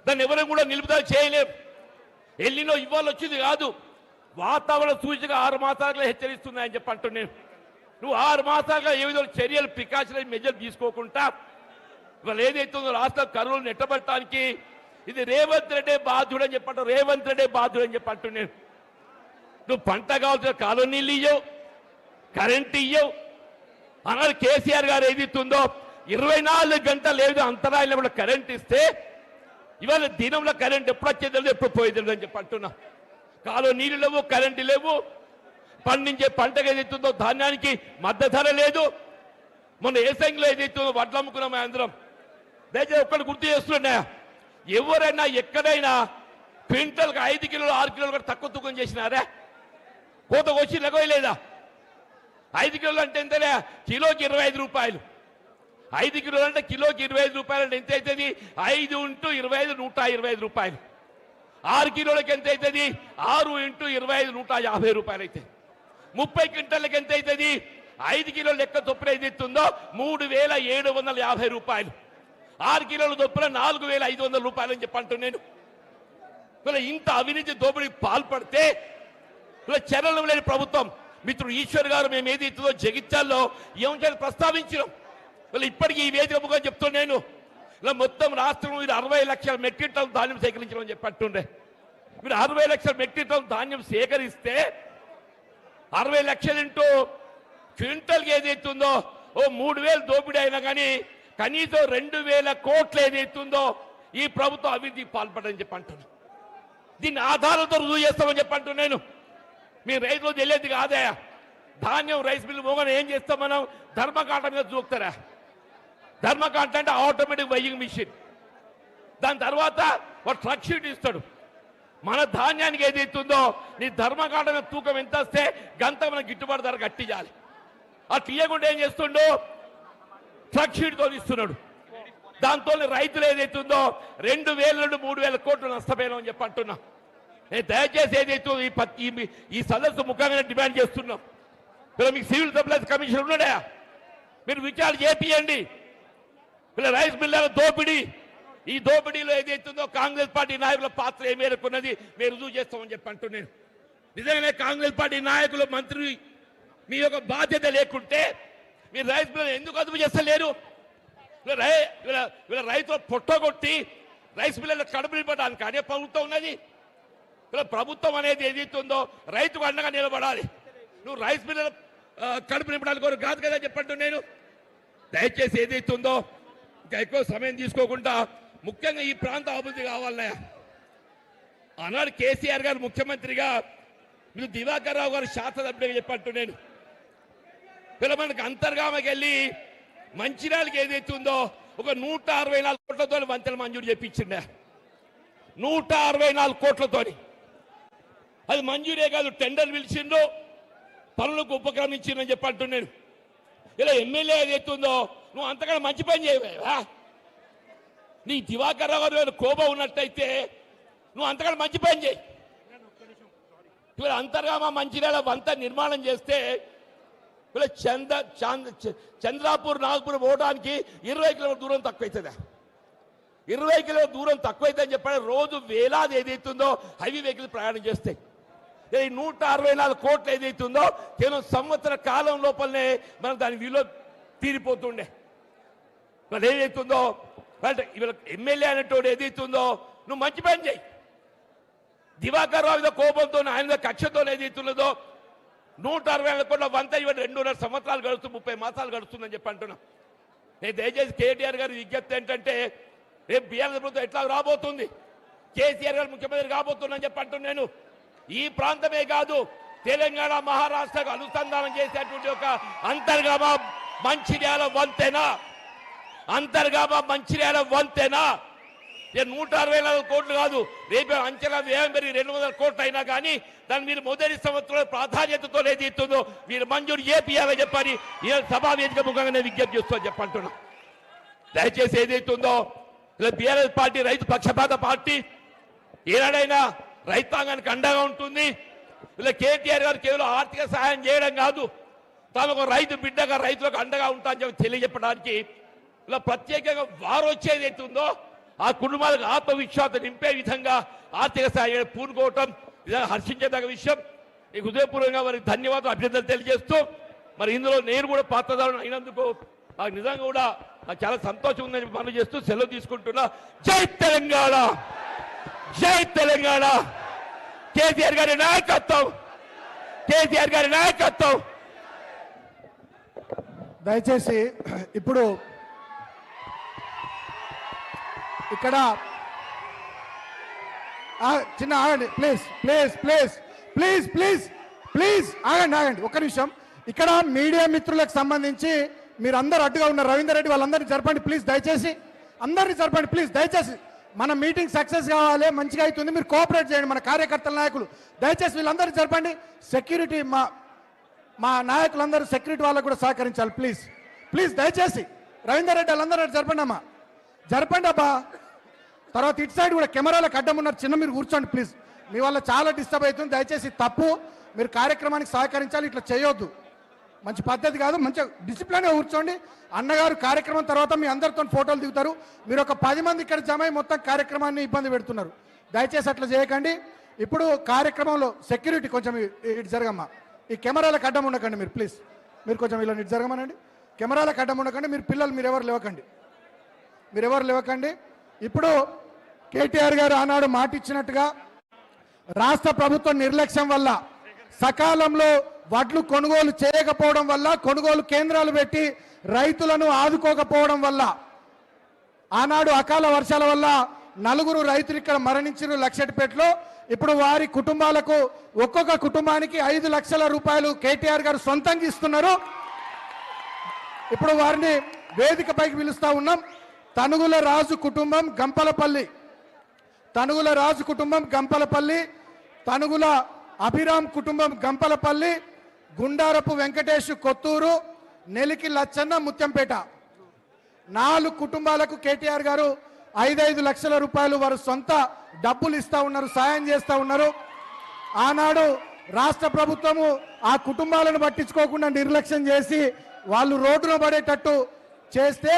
దాన్ని ఎవరు కూడా నిలుపుదల చేయలేము. ఎల్లినో ఇవాళ వచ్చింది కాదు, వాతావరణ సూచిక 6 మాసాలుగా హెచ్చరిస్తున్నాయని చెప్పి అంటున్నాను. నువ్వు 6 మాసాలుగా ఏ విధంగా చర్యలు ప్రికాషనరీ మెజర్ తీసుకోకుండా ఇవాళ ఏదైతుందో రాష్ట్రం కరువులు నెట్టబట్టడానికి ఇది రేవంత్ రెడ్డి బాధ్యుడని చెప్పంటావు. రేవంత్ రెడ్డి బాధ్యుడని చెప్పి అంటున్నాను. నువ్వు పంట కావాల్సిన కాలువ నీళ్ళు ఇయ్యవు, కరెంట్ ఇయ్యవు. అన్నారు కేసీఆర్ గారు ఏదైతుందో 24 గంటలు ఏదో అంతరాయంలో కూడా కరెంట్ ఇస్తే ఇవాళ దినంలో కరెంట్ ఎప్పుడు వచ్చేది ఎప్పుడు పోయేది అని చెప్పి అంటున్నా. కాలువ నీళ్ళు లేవు, కరెంటు లేవు, పండించే పంటకు ఏదైతుందో ధాన్యానికి మద్దతు ధర లేదు. మొన్న ఏసంగిలో ఏదైతుందో వడ్లు అమ్ముకున్నాం అందరం. దయచేసి ఒక్కటి గుర్తు చేస్తున్నా, ఎవరైనా ఎక్కడైనా క్వింటల్కి 5 కిలోలు 6 కిలోలు కూడా తక్కువ తూకం చేసినారా? కోత వచ్చి లెగవేయలేదా? 5 కిలోలు అంటే ఎంతలే? కిలోకి 25 రూపాయలు. 5 కిలోలు అంటే కిలోకి 25 రూపాయలు అంటే ఎంత అవుతుంది? 5 × 25 125 రూపాయలు. 6 కిలోలకి ఎంత అవుతుంది? 6 × 25 150 రూపాయలు అయితే 30 క్వింటల్కి ఎంత అవుతుంది? 5 కిలోల లెక్క చొప్పున ఏదైతుందో 3750 రూపాయలు. 6 కిలోల చొప్పున 4500 రూపాయలు అని చెప్పి అంటున్నాను. ఇంత అవినీతి దోపిడీకి పాల్పడితే చర్యలు లేని ప్రభుత్వం. మిత్రుడు ఈశ్వర్ గారు మేము ఏదైతుందో జగిత్యాల్లో ఈ అంశాన్ని ప్రస్తావించినాం. ఇప్పటికీ ఈ వేదిక ముఖం చెప్తున్నాను, ఇలా మొత్తం రాష్ట్రంలో మీరు 60 లక్షల మెట్రిక్ టన్ ధాన్యం సేకరించమని చెప్పి అంటుండే. మీరు 60 లక్షల మెట్రిక్ టన్ ధాన్యం సేకరిస్తే 60 లక్షలు ఇంటూ క్వింటల్కి ఏదైతుందో 3000 దోపిడీ అయినా కానీ కనీసం 2000 కోట్లు ఏదైతుందో ఈ ప్రభుత్వం అవినీతికి పాల్పడని చెప్పి అంటున్నాను. దీన్ని ఆధారాలతో రుజువు చేస్తామని చెప్పి అంటున్నాను. మీ రైతులు తెలియదు కాదే, ధాన్యం రైస్ మిల్లు మోగన ఏం చేస్తాం మనం? ధర్మకాంట మీద చూపుతారా? ధర్మకాంట అంటే ఆటోమేటిక్ వెయింగ్ మిషన్. దాని తర్వాత వాడు ట్రక్ షీట్ ఇస్తాడు. మన ధాన్యానికి ఏదైతుందో నీ ధర్మకాంట మీద తూకం ఎంత వస్తే గంత మన గిట్టుబాటు ధర కట్టించాలి. ఆ తీయకుండా ఏం చేస్తుండో ట్రక్ షీట్తో ఇస్తున్నాడు. దాంతో రైతులు ఏదైతుందో 2000 నుండి 3000 కోట్లు నష్టపోయినాం అని చెప్పి అంటున్నా. నేను దయచేసి ఏదైతే ఈ సదస్సు ముఖ్యంగా డిమాండ్ చేస్తున్నాం. మీకు సివిల్ సప్లైస్ కమిషన్ ఉన్నాడా? మీరు విచారణ చేపియండి. రైస్ మిల్లర్ల దోపిడీ, ఈ దోపిడీలో ఏదైతుందో కాంగ్రెస్ పార్టీ నాయకుల పాత్ర ఏ మేరకు ఉన్నది మీరు రుజువు చేస్తామని చెప్పి అంటున్నాను. నిజంగానే కాంగ్రెస్ పార్టీ నాయకులు మంత్రి మీ యొక్క బాధ్యత లేకుంటే మీరు రైస్ మిల్లర్ ఎందుకు అదుపు చేస్తలేరు? రైతులు పొట్టగొట్టి రైస్ మిల్లర్ల కడుపు నింపడానికి అనే ప్రభుత్వం ఉన్నది. ప్రభుత్వం అనేది ఏదైతుందో రైతుకు అండగా నిలబడాలి. నువ్వు రైస్ మిల్లర్ కడుపు నింపడానికి కొరకు కాదు కదా చెప్పండి. నేను దయచేసి ఏదైతుందో ఇంకా ఎక్కువ సమయం తీసుకోకుండా ముఖ్యంగా ఈ ప్రాంత అభివృద్ధి కావాలన్నా ఆనాడు కేసీఆర్ గారు ముఖ్యమంత్రిగా మీరు దివాకర్ రావు గారు శాసనసభ్యుడిగా చెప్పంటు నేను పిల్లమనకి అంతర్గామకి వెళ్ళి మంచిర్యాలకి ఏదైతుందో ఒక 164 కోట్లతో వంతెన మంజూరు చేపించిండే 164 కోట్లతోని. అది మంజూరే కాదు టెండర్ పిలిచిండు పనులకు ఉపక్రమించిందని చెప్పంటు నేను. ఇలా ఎమ్మెల్యే ఏదైతుందో నువ్వు అంతకన్నా మంచి పని చేయవా? నీ దివాకర్ రావు గారు కోపం ఉన్నట్టయితే నువ్వు అంతకన్నా మంచి పని చేయి. ఇవాళ అంతర్గామ మంచిర్యాల వంత నిర్మాణం చేస్తే ఇలా చంద్రాపూర్ నాగపూర్ పోవడానికి 20 కిలోమీటర్ దూరం తక్కువైతుందా? 20 కిలోమీటర్ దూరం తక్కువైతుందని చెప్పాడు. రోజు వేలాది ఏదైతుందో హైవే వెహికల్ ప్రయాణం చేస్తాయి. ఈ 164 కోట్లు ఏదైతుందో కేవలం సంవత్సర కాలం లోపలనే మనం దాని విలువ తీరిపోతుండే. మరి ఏదైతుందో అంటే ఇవాళ ఎమ్మెల్యే అనేటోడు ఏదైతుందో నువ్వు మంచి పని చేయి. దివాకర్ రావు కోపంతో ఆయన కక్షతో ఏదైతున్నదో 160 కోట్ల వంత ఇవాళ 2.5 సంవత్సరాలు గడుస్తూ 30 మాసాలు గడుస్తుందని చెప్పి అంటున్నా. నేను దయచేసి కేటీఆర్ గారి విజ్ఞప్తి ఏంటంటే రేపు బీఆర్ఎస్ ప్రభుత్వం ఎట్లా రాబోతుంది, కేసీఆర్ గారు ముఖ్యమంత్రి కాబోతుందని చెప్పి అంటున్నాను. నేను ఈ ప్రాంతమే కాదు తెలంగాణ మహారాష్ట్రకు అనుసంధానం చేసేటువంటి ఒక అంతర్గామ మంచిర్యాల వంతెన 164 కోట్లు కాదు, రేపు అంచనా వ్యయం పెరిగి 200 కోట్లు అయినా కానీ దాన్ని మీరు మొదటి సంవత్సరంలో ప్రాధాన్యతతో ఏదైతుందో మీరు మంజూరు చేపియాలని చెప్పని సభా వేదిక ముఖంగా నేను విజ్ఞప్తి చేస్తూ చెప్పంటున్నా. దయచేసి ఏదైతుందో ఇలా బీఆర్ఎస్ పార్టీ రైతు పక్షపాత పార్టీ ఏనాడైనా రైతాంగానికి అండగా ఉంటుంది. ఇలా కేటీఆర్ గారు కేవలం ఆర్థిక సహాయం చేయడం కాదు, తాను ఒక రైతు బిడ్డగా రైతులకు అండగా ఉంటా అని చెప్పి తెలియజెప్పడానికి ఇలా ప్రత్యేకంగా వారు వచ్చేది అవుతుందో ఆ కుటుంబాలకు ఆత్మవిశ్వాసం నింపే విధంగా ఆర్థిక సహాయం పూనుకోవటం నిజంగా హర్షించదగ్గ విషయం. ఈ హృదయపూర్వకంగా వారికి ధన్యవాదాలు అభినందనలు తెలియజేస్తూ మరి ఇందులో నేను కూడా పాత్రదారుని అయినందుకు నాకు నిజంగా కూడా నాకు చాలా సంతోషం ఉందని పనులు చేస్తూ సెలవు తీసుకుంటున్నా. జై తెలంగాణ, జై తెలంగాణ, కేసీఆర్ గారి నాయకత్వం, కేసీఆర్ గారి నాయకత్వం. దయచేసి ఇప్పుడు ఇక్కడ చిన్న ఆగండి please please please please please please ఆగండి ఒక్క నిమిషం. ఇక్కడ మీడియా మిత్రులకు సంబంధించి మీరు అందరు అడ్డుగా ఉన్నారు. రవీందర్ రెడ్డి వాళ్ళందరినీ జరపండి ప్లీజ్, దయచేసి అందరినీ జరపండి ప్లీజ్ దయచేసి. మన మీటింగ్ సక్సెస్ కావాలి, మంచిగా అవుతుంది, మీరు కోఆపరేట్ చేయండి. మన కార్యకర్తల నాయకులు దయచేసి వీళ్ళందరూ జరపండి. సెక్యూరిటీ మా నాయకులందరూ సెక్యూరిటీ వాళ్ళకు కూడా సహకరించాలి ప్లీజ్ ప్లీజ్ దయచేసి. రవీందర్ రెడ్డి వాళ్ళందరూ జరపండి అమ్మా, జరపండి అబ్బా. తర్వాత ఇటు సైడ్ కూడా కెమెరాలకు అడ్డం ఉన్నారు, చిన్న మీరు కూర్చోండి ప్లీజ్. మీ వల్ల చాలా డిస్టర్బ్ అవుతుంది, దయచేసి తప్పు. మీరు కార్యక్రమానికి సహకరించాలి, ఇట్లా చేయొద్దు, మంచి పద్ధతి కాదు. మంచిగా డిసిప్లిన్గా కూర్చోండి. అన్నగారు కార్యక్రమం తర్వాత మీ అందరితో ఫోటోలు దిగుతారు. మీరు ఒక 10 మంది ఇక్కడ జమ అయి మొత్తం కార్యక్రమాన్ని ఇబ్బంది పెడుతున్నారు, దయచేసి అట్లా చేయకండి. ఇప్పుడు కార్యక్రమంలో సెక్యూరిటీ కొంచెం ఇటు జరగమ్మా, ఈ కెమెరాలకు అడ్డం ఉండకండి మీరు ప్లీజ్. మీరు కొంచెం ఇలా ఇటు జరగమనండి, కెమెరాలకు అడ్డం ఉండకండి. మీరు పిల్లలు మీరెవరు లేవకండి. ఇప్పుడు కేటీఆర్ గారు ఆనాడు మాట ఇచ్చినట్టుగా రాష్ట్ర ప్రభుత్వం నిర్లక్ష్యం వల్ల సకాలంలో వడ్లు కొనుగోలు చేయకపోవడం వల్ల, కొనుగోలు కేంద్రాలు పెట్టి రైతులను ఆదుకోకపోవడం వల్ల, ఆనాడు అకాల వర్షాల వల్ల 4 రైతులు ఇక్కడ మరణించిన లక్షటిపేటలో. ఇప్పుడు వారి కుటుంబాలకు ఒక్కొక్క కుటుంబానికి 5 లక్షల రూపాయలు కేటీఆర్ గారు సొంతంగా ఇస్తున్నారు. ఇప్పుడు వారిని వేదికపైకి పిలుస్తా ఉన్నాం. తనుగుల రాజు కుటుంబం గంపలపల్లి, తనుగుల అభిరామ్ కుటుంబం గంపలపల్లి, గుండారపు వెంకటేష్ కొత్తూరు, నెలికి లచ్చన్న ముత్యంపేట. 4 కుటుంబాలకు కేటీఆర్ గారు 5 లక్షల రూపాయలు వారు సొంత డబ్బులు ఇస్తా ఉన్నారు, సాయం చేస్తా ఉన్నారు. ఆనాడు రాష్ట్ర ప్రభుత్వము ఆ కుటుంబాలను పట్టించుకోకుండా నిర్లక్ష్యం చేసి వాళ్ళు రోడ్డున పడేటట్టు చేస్తే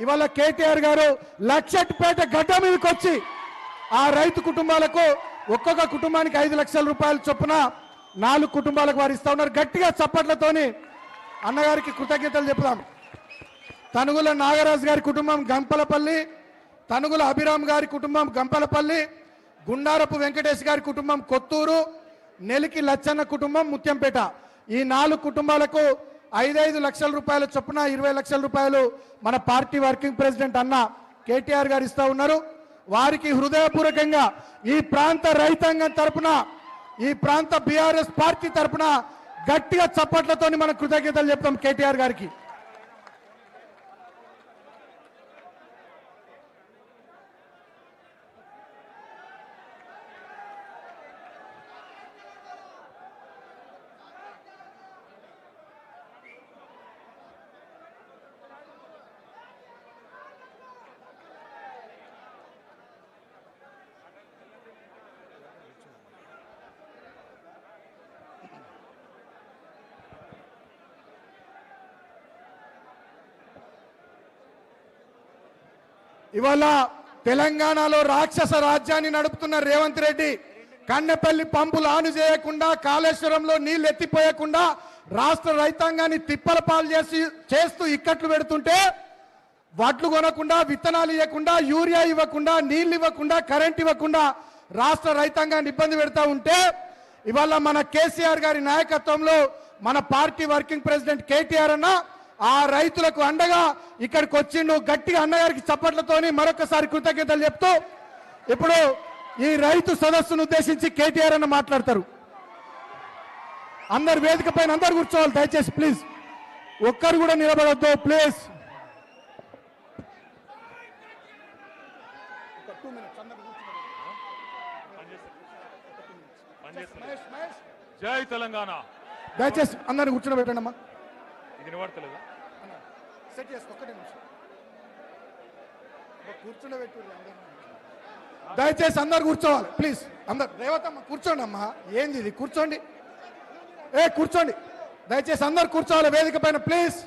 ఇవాళ కేటీఆర్ గారు లక్షటిపేట గడ్డ మీదకి వచ్చి ఆ రైతు కుటుంబాలకు ఒక్కొక్క కుటుంబానికి 5 లక్షల రూపాయలు చొప్పున 4 కుటుంబాలకు వారు ఇస్తా ఉన్నారు. గట్టిగా చప్పట్లతోని అన్నగారికి కృతజ్ఞతలు చెప్దాం. తనుగుల నాగరాజు గారి కుటుంబం గంపలపల్లి, తనుగుల అభిరామ్ గారి కుటుంబం గంపలపల్లి, గుండారపు వెంకటేష్ గారి కుటుంబం కొత్తూరు, నెలికి లచ్చన్న కుటుంబం ముత్యంపేట. ఈ 4 కుటుంబాలకు 5 లక్షల రూపాయల చొప్పున 20 లక్షల రూపాయలు మన పార్టీ వర్కింగ్ ప్రెసిడెంట్ అన్న కేటీఆర్ గారు ఇస్తా ఉన్నారు. వారికి హృదయపూర్వకంగా ఈ ప్రాంత రైతాంగం తరపున, ఈ ప్రాంత బీఆర్ఎస్ పార్టీ తరపున గట్టిగా చప్పట్లతోని మన కృతజ్ఞతలు చెప్తాం కేటీఆర్ గారికి. ఇవాళ తెలంగాణలో రాక్షస రాజ్యాన్ని నడుపుతున్న రేవంత్ రెడ్డి కన్నెపల్లి పంపులు ఆను చేయకుండా, కాళేశ్వరంలో నీళ్లు ఎత్తిపోయకుండా రాష్ట్ర రైతాంగాన్ని తిప్పల పాలు చేస్తూ ఇక్కట్లు పెడుతుంటే, వడ్లు కొనకుండా, విత్తనాలు ఇవ్వకుండా, యూరియా ఇవ్వకుండా, నీళ్లు ఇవ్వకుండా, కరెంట్ ఇవ్వకుండా రాష్ట్ర రైతాంగాన్ని ఇబ్బంది పెడతా ఉంటే, ఇవాళ మన కేసీఆర్ గారి నాయకత్వంలో మన పార్టీ వర్కింగ్ ప్రెసిడెంట్ కేటీఆర్ అన్న ఆ రైతులకు అండగా ఇక్కడికి వచ్చిండు. గట్టిగా అన్నగారికి చప్పట్లతోని మరొకసారి కృతజ్ఞతలు చెప్తూ ఇప్పుడు ఈ రైతు సదస్సును ఉద్దేశించి కేటీఆర్ అన్న మాట్లాడతారు. అందరు వేదిక పైన అందరు కూర్చోవాలి దయచేసి, ప్లీజ్. ఒక్కరు కూడా నిలబడొద్దు ప్లీజ్. జై తెలంగాణ. దయచేసి అందరిని కూర్చోబెట్టండి అమ్మా. ఇది నిలబడతలేదు. సెట్ చేసుకో, ఒక్కటే నిమిషం కూర్చుండబెట్టు. దయచేసి అందరు కూర్చోవాలి ప్లీజ్. అందరు రేవతమ్మ కూర్చోండి అమ్మా. ఏంది ఇది? కూర్చోండి, కూర్చోండి. దయచేసి అందరు కూర్చోవాలి వేదిక పైన ప్లీజ్.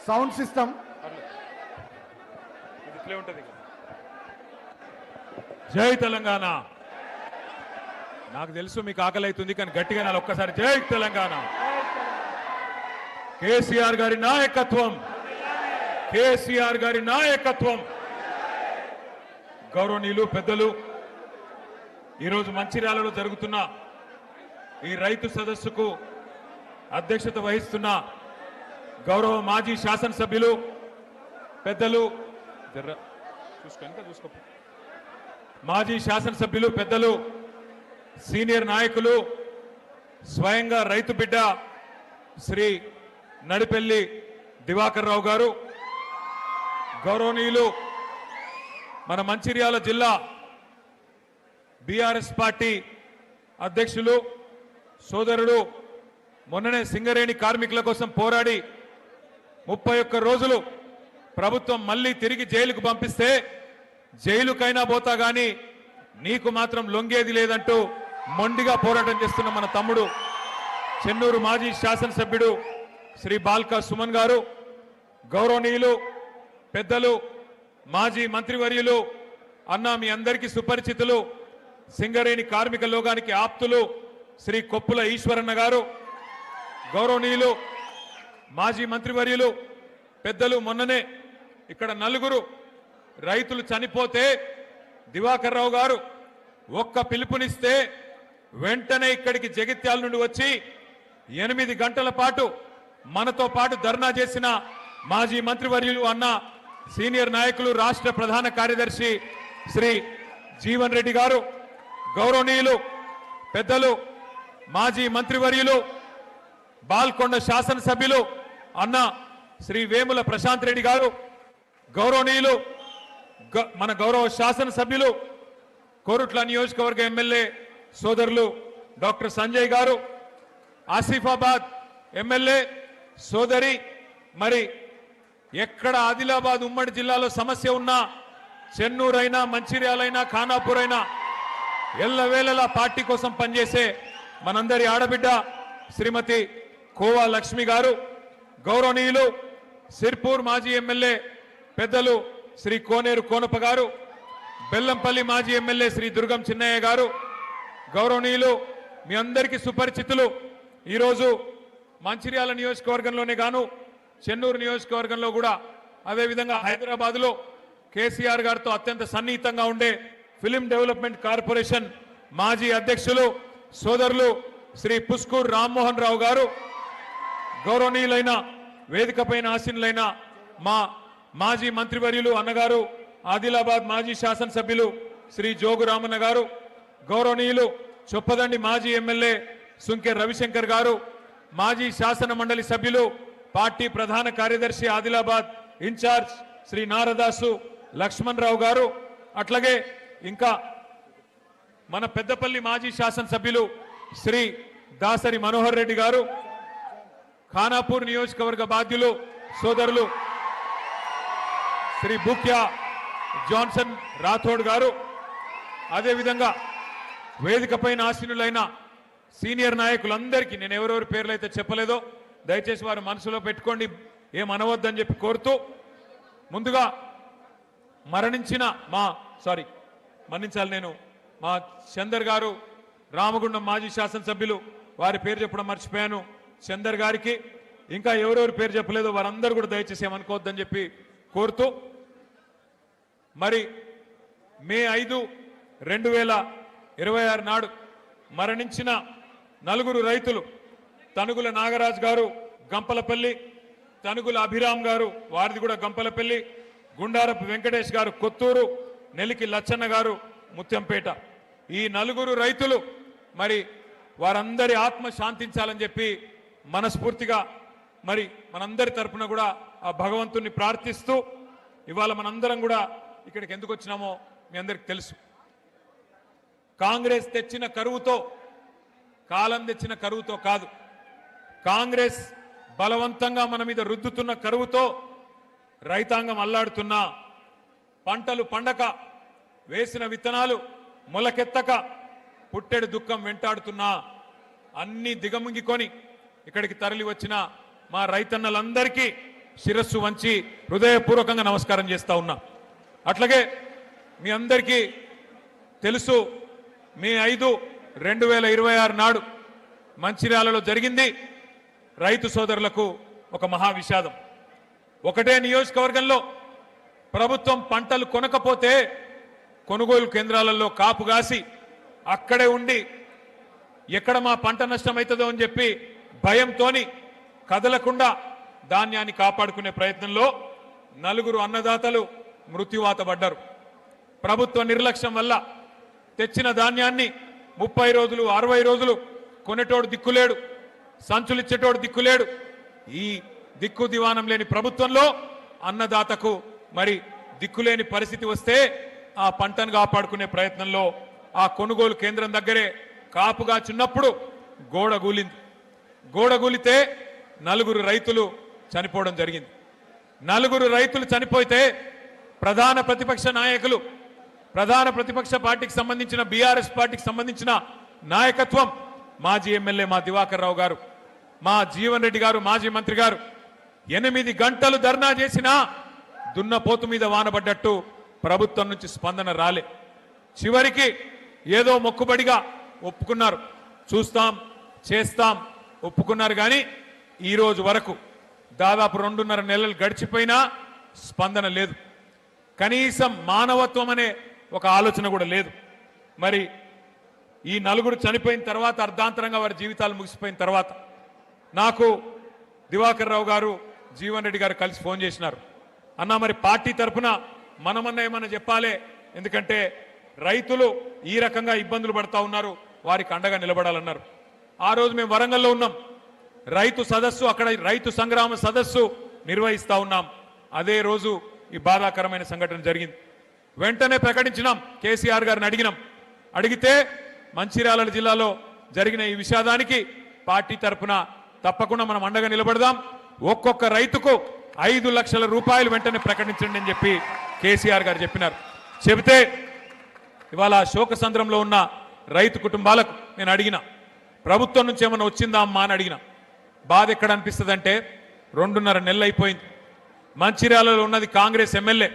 సౌండ్ సిస్టమ్ ఇట్లే ఉంటది. జై తెలంగాణ. నాకు తెలుసు మీకు ఆకలి అవుతుంది, కానీ గట్టిగా నాలో ఒక్కసారి జై తెలంగాణ. కేసీఆర్ గారి నాయకత్వం, కేసీఆర్ గారి నాయకత్వం. గౌరవనీయులు పెద్దలు, ఈరోజు మంచిర్యాలలో జరుగుతున్న ఈ రైతు సదస్సుకు అధ్యక్షత వహిస్తున్న గౌరవ మాజీ శాసనసభ్యులు పెద్దలు, మాజీ శాసనసభ్యులు పెద్దలు, సీనియర్ నాయకులు, స్వయంగా రైతు బిడ్డ శ్రీ నడిపెల్లి దివాకర్ రావు గారు, గౌరవనీయులు మన మంచిర్యాల జిల్లా బీఆర్ఎస్ పార్టీ అధ్యక్షులు సోదరుడు, మొన్ననే సింగరేణి కార్మికుల కోసం పోరాడి 31 రోజులు ప్రభుత్వం మళ్ళీ తిరిగి జైలుకు పంపిస్తే జైలుకైనా పోతా గాని నీకు మాత్రం లొంగేది లేదంటూ మొండిగా పోరాటం చేస్తున్న మన తమ్ముడు చెన్నూరు మాజీ శాసనసభ్యుడు శ్రీ బాల్కా సుమన్ గారు, గౌరవనీయులు పెద్దలు మాజీ మంత్రివర్యులు అన్నా మీ అందరికీ సుపరిచితులు సింగరేణి కార్మిక లోకానికి ఆప్తులు శ్రీ కొప్పుల ఈశ్వరన్న గారు, గౌరవనీయులు మాజీ మంత్రివర్యులు పెద్దలు, మొన్ననే ఇక్కడ 4 రైతులు చనిపోతే దివాకర్ రావు గారు ఒక్క పిలుపునిస్తే వెంటనే ఇక్కడికి జగిత్యాల నుండి వచ్చి 8 గంటల పాటు మనతో పాటు ధర్నా చేసిన మాజీ మంత్రివర్యులు అన్న సీనియర్ నాయకులు రాష్ట్ర ప్రధాన కార్యదర్శి శ్రీ జీవన్ రెడ్డి గారు, గౌరవనీయులు పెద్దలు మాజీ మంత్రివర్యులు బాల్కొండ శాసనసభ్యులు అన్న శ్రీ వేముల ప్రశాంత్ రెడ్డి గారు, గౌరవనీయులు మన గౌరవ శాసనసభ్యులు కోరుట్ల నియోజకవర్గ ఎమ్మెల్యే సోదరులు డాక్టర్ సంజయ్ గారు, ఆసిఫాబాద్ ఎమ్మెల్యే సోదరి, మరి ఎక్కడ ఆదిలాబాద్ ఉమ్మడి జిల్లాలో సమస్య ఉన్నా చెన్నూరైనా మంచిర్యాలైనా ఖానాపూర్ అయినా ఎల్లవేళలా పార్టీ కోసం పనిచేసే మనందరి ఆడబిడ్డ శ్రీమతి కోవా లక్ష్మి గారు, గౌరవనీయులు సిర్పూర్ మాజీ ఎమ్మెల్యే పెద్దలు శ్రీ కోనేరు కోనప్ప గారు, బెల్లంపల్లి మాజీ ఎమ్మెల్యే శ్రీ దుర్గం చిన్నయ్య గారు, గౌరవనీయులు మీ అందరికీ సుపరిచితులు ఈరోజు మంచిర్యాల నియోజకవర్గంలోనే గాను చెన్నూరు నియోజకవర్గంలో కూడా అదేవిధంగా హైదరాబాద్లో కేసీఆర్ గారితో అత్యంత సన్నిహితంగా ఉండే ఫిలిం డెవలప్మెంట్ కార్పొరేషన్ మాజీ అధ్యక్షులు సోదరులు శ్రీ పుస్కూర్ రామ్మోహన్ రావు గారు, గౌరవనీయులైన వేదికపైన ఆసీనులైన మా మాజీ మంత్రివర్యులు అన్నగారు ఆదిలాబాద్ మాజీ శాసనసభ్యులు శ్రీ జోగు రామన్న గారు, గౌరవనీయులు చొప్పదండి మాజీ ఎమ్మెల్యే సుంకె రవిశంకర్ గారు, మాజీ శాసన మండలి సభ్యులు పార్టీ ప్రధాన కార్యదర్శి ఆదిలాబాద్ ఇన్ఛార్జ్ శ్రీ నారదాసు లక్ష్మణ్ రావు గారు, అట్లాగే ఇంకా మన పెద్దపల్లి మాజీ శాసనసభ్యులు శ్రీ దాసరి మనోహర్ రెడ్డి గారు, ఖానాపూర్ నియోజకవర్గ బాధ్యులు సోదరులు శ్రీ బుక్యా జాన్సన్ రాథోడ్ గారు, అదేవిధంగా వేదికపైన ఆసీనులైన సీనియర్ నాయకులందరికీ నేను ఎవరెవరి పేర్లు అయితే చెప్పలేదో దయచేసి వారు మనసులో పెట్టుకోండి, ఏమనవద్దని చెప్పి కోరుతూ, ముందుగా మరణించిన మన్నించాలి నేను మా చందర్ గారు రామగుండం మాజీ శాసనసభ్యులు, వారి పేరు చెప్పడం మర్చిపోయాను, చందర్ గారికి ఇంకా ఎవరెవరి పేరు చెప్పలేదో వారందరూ కూడా దయచేసి ఏమనుకోవద్దని చెప్పి కోరుతూ, మరి మే 5, 2026 నాడు మరణించిన 4 రైతులు తనుగుల నాగరాజ్ గారు గంపలపల్లి, తనుగుల అభిరామ్ గారు వారిది కూడా గంపలపల్లి, గుండారపు వెంకటేష్ గారు కొత్తూరు, నెలికి లచ్చన్న గారు ముత్యంపేట, ఈ 4 రైతులు మరి వారందరి ఆత్మ శాంతించాలని చెప్పి మనస్ఫూర్తిగా మరి మనందరి తరపున కూడా ఆ భగవంతుణ్ణి ప్రార్థిస్తూ, ఇవాళ మనందరం కూడా ఇక్కడికి ఎందుకు వచ్చినామో మీ అందరికి తెలుసు. కాంగ్రెస్ తెచ్చిన కరువుతో, కాలం తెచ్చిన కరువుతో కాదు, కాంగ్రెస్ బలవంతంగా మన మీద రుద్దుతున్న కరువుతో రైతాంగం అల్లాడుతున్నా, పంటలు పండక, వేసిన విత్తనాలు మొలకెత్తక, పుట్టెడు దుఃఖం వెంటాడుతున్నా, అన్ని దిగముంగికొని ఇక్కడికి తరలి వచ్చిన మా రైతన్నలందరికీ శిరస్సు వంచి హృదయపూర్వకంగా నమస్కారం చేస్తా ఉన్నా. అట్లాగే మీ అందరికీ తెలుసు, మే 5, 2026 నాడు మంచిర్యాలలో జరిగింది రైతు సోదరులకు ఒక మహా విషాదం. ఒకటే నియోజకవర్గంలో ప్రభుత్వం పంటలు కొనకపోతే కొనుగోలు కేంద్రాలలో కాపు కాసి అక్కడే ఉండి ఎక్కడ మా పంట నష్టమవుతుందో అని చెప్పి భయంతోని కదలకుండా ధాన్యాన్ని కాపాడుకునే ప్రయత్నంలో 4 అన్నదాతలు మృత్యువాత పడ్డారు. ప్రభుత్వ నిర్లక్ష్యం వల్ల తెచ్చిన ధాన్యాన్ని 30 రోజులు 60 రోజులు కొనేటోడు దిక్కులేడు, సంచులిచ్చేటోడు దిక్కులేడు. ఈ దిక్కు దివానం లేని ప్రభుత్వంలో అన్నదాతకు మరి దిక్కులేని పరిస్థితి వస్తే ఆ పంటను కాపాడుకునే ప్రయత్నంలో ఆ కొనుగోలు కేంద్రం దగ్గరే కాపుగా చిన్నప్పుడు గోడ కూలింది. గోడ కూలితే 4 రైతులు చనిపోవడం జరిగింది. 4 రైతులు చనిపోతే ప్రధాన ప్రతిపక్ష నాయకులు, ప్రధాన ప్రతిపక్ష పార్టీకి సంబంధించిన బీఆర్ఎస్ పార్టీకి సంబంధించిన నాయకత్వం, మాజీ ఎమ్మెల్యే మా దివాకర్ రావు గారు, మా జీవన్ రెడ్డి గారు మాజీ మంత్రి గారు 8 గంటలు ధర్నా చేసినా దున్నపోతు మీద వానబడ్డట్టు ప్రభుత్వం నుంచి స్పందన రాలే. చివరికి ఏదో మొక్కుబడిగా ఒప్పుకున్నారు, చూస్తాం చేస్తాం ఒప్పుకున్నారు. కానీ ఈ రోజు వరకు దాదాపు 2.5 నెలలు గడిచిపోయినా స్పందన లేదు. కనీసం మానవత్వం అనే ఒక ఆలోచన కూడా లేదు. మరి ఈ 4 చనిపోయిన తర్వాత, అర్ధాంతరంగా వారి జీవితాలు ముగిసిపోయిన తర్వాత నాకు దివాకర్ రావు గారు జీవన్ రెడ్డి గారు కలిసి ఫోన్ చేసినారు. అన్నా మరి పార్టీ తరఫున మనమన్నా ఏమన్నా చెప్పాలి, ఎందుకంటే రైతులు ఈ రకంగా ఇబ్బందులు పడతా ఉన్నారు, వారికి అండగా నిలబడాలన్నారు. ఆ రోజు మేము వరంగల్లో ఉన్నాం, రైతు సదస్సు, అక్కడ రైతు సంగ్రామ సదస్సు నిర్వహిస్తా ఉన్నాం. అదే రోజు ఈ బాధాకరమైన సంఘటన జరిగింది. వెంటనే ప్రకటించినాం, కేసీఆర్ గారిని అడిగితే మంచిర్యాల జిల్లాలో జరిగిన ఈ విషాదానికి పార్టీ తరఫున తప్పకుండా మనం అండగా నిలబడదాం, ఒక్కొక్క రైతుకు 5 లక్షల రూపాయలు వెంటనే ప్రకటించండి అని చెప్పి కేసీఆర్ గారు చెప్పినారు. చెబితే ఇవాళ శోకసంద్రంలో ఉన్న రైతు కుటుంబాలకు నేను అడిగిన, ప్రభుత్వం నుంచి ఏమైనా వచ్చిందా అమ్మా అని అడిగిన. బాధ ఎక్కడ అనిపిస్తుంది అంటే 2.5 నెలలు అయిపోయింది. మంచిర్యాలలో ఉన్నది కాంగ్రెస్ ఎమ్మెల్యే,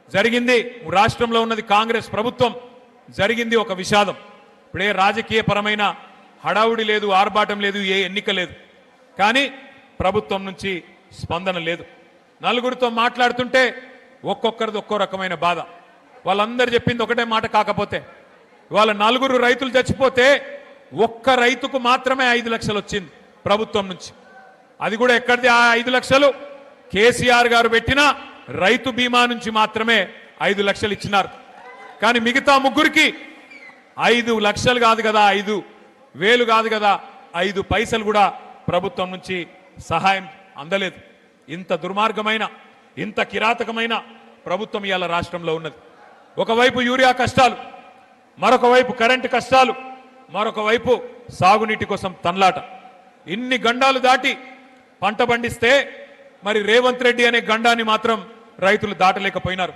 జరిగింది రాష్ట్రంలో ఉన్నది కాంగ్రెస్ ప్రభుత్వం, జరిగింది ఒక విషాదం. ఇప్పుడే రాజకీయ పరమైన హడావుడి లేదు, ఆర్భాటం లేదు, ఏ ఎన్నిక లేదు. కానీ ప్రభుత్వం నుంచి స్పందన లేదు. నలుగురితో మాట్లాడుతుంటే ఒక్కొక్కరిది ఒక్కో రకమైన బాధ. వాళ్ళందరూ చెప్పింది ఒకటే మాట. కాకపోతే వాళ్ళ నలుగురు రైతులు చచ్చిపోతే ఒక్క రైతుకు మాత్రమే 5 లక్షలు వచ్చింది ప్రభుత్వం నుంచి. అది కూడా ఎక్కడిది ఆ 5 లక్షలు? కేసీఆర్ గారు పెట్టిన రైతు బీమా నుంచి మాత్రమే 5 లక్షలు ఇచ్చినారు. కానీ మిగతా ముగ్గురికి 5 లక్షలు కాదు కదా, 5,000 కాదు కదా, 5 పైసలు కూడా ప్రభుత్వం నుంచి సహాయం అందలేదు. ఇంత దుర్మార్గమైన, ఇంత కిరాతకమైన ప్రభుత్వం ఇవాళ రాష్ట్రంలో ఉన్నది. ఒకవైపు యూరియా కష్టాలు, మరొక వైపు కరెంటు కష్టాలు, మరొక వైపు సాగునీటి కోసం తన్లాట. ఇన్ని గండాలు దాటి పంట పండిస్తే మరి రేవంత్ రెడ్డి అనే గండాన్ని మాత్రం రైతులు దాటలేకపోయినారు.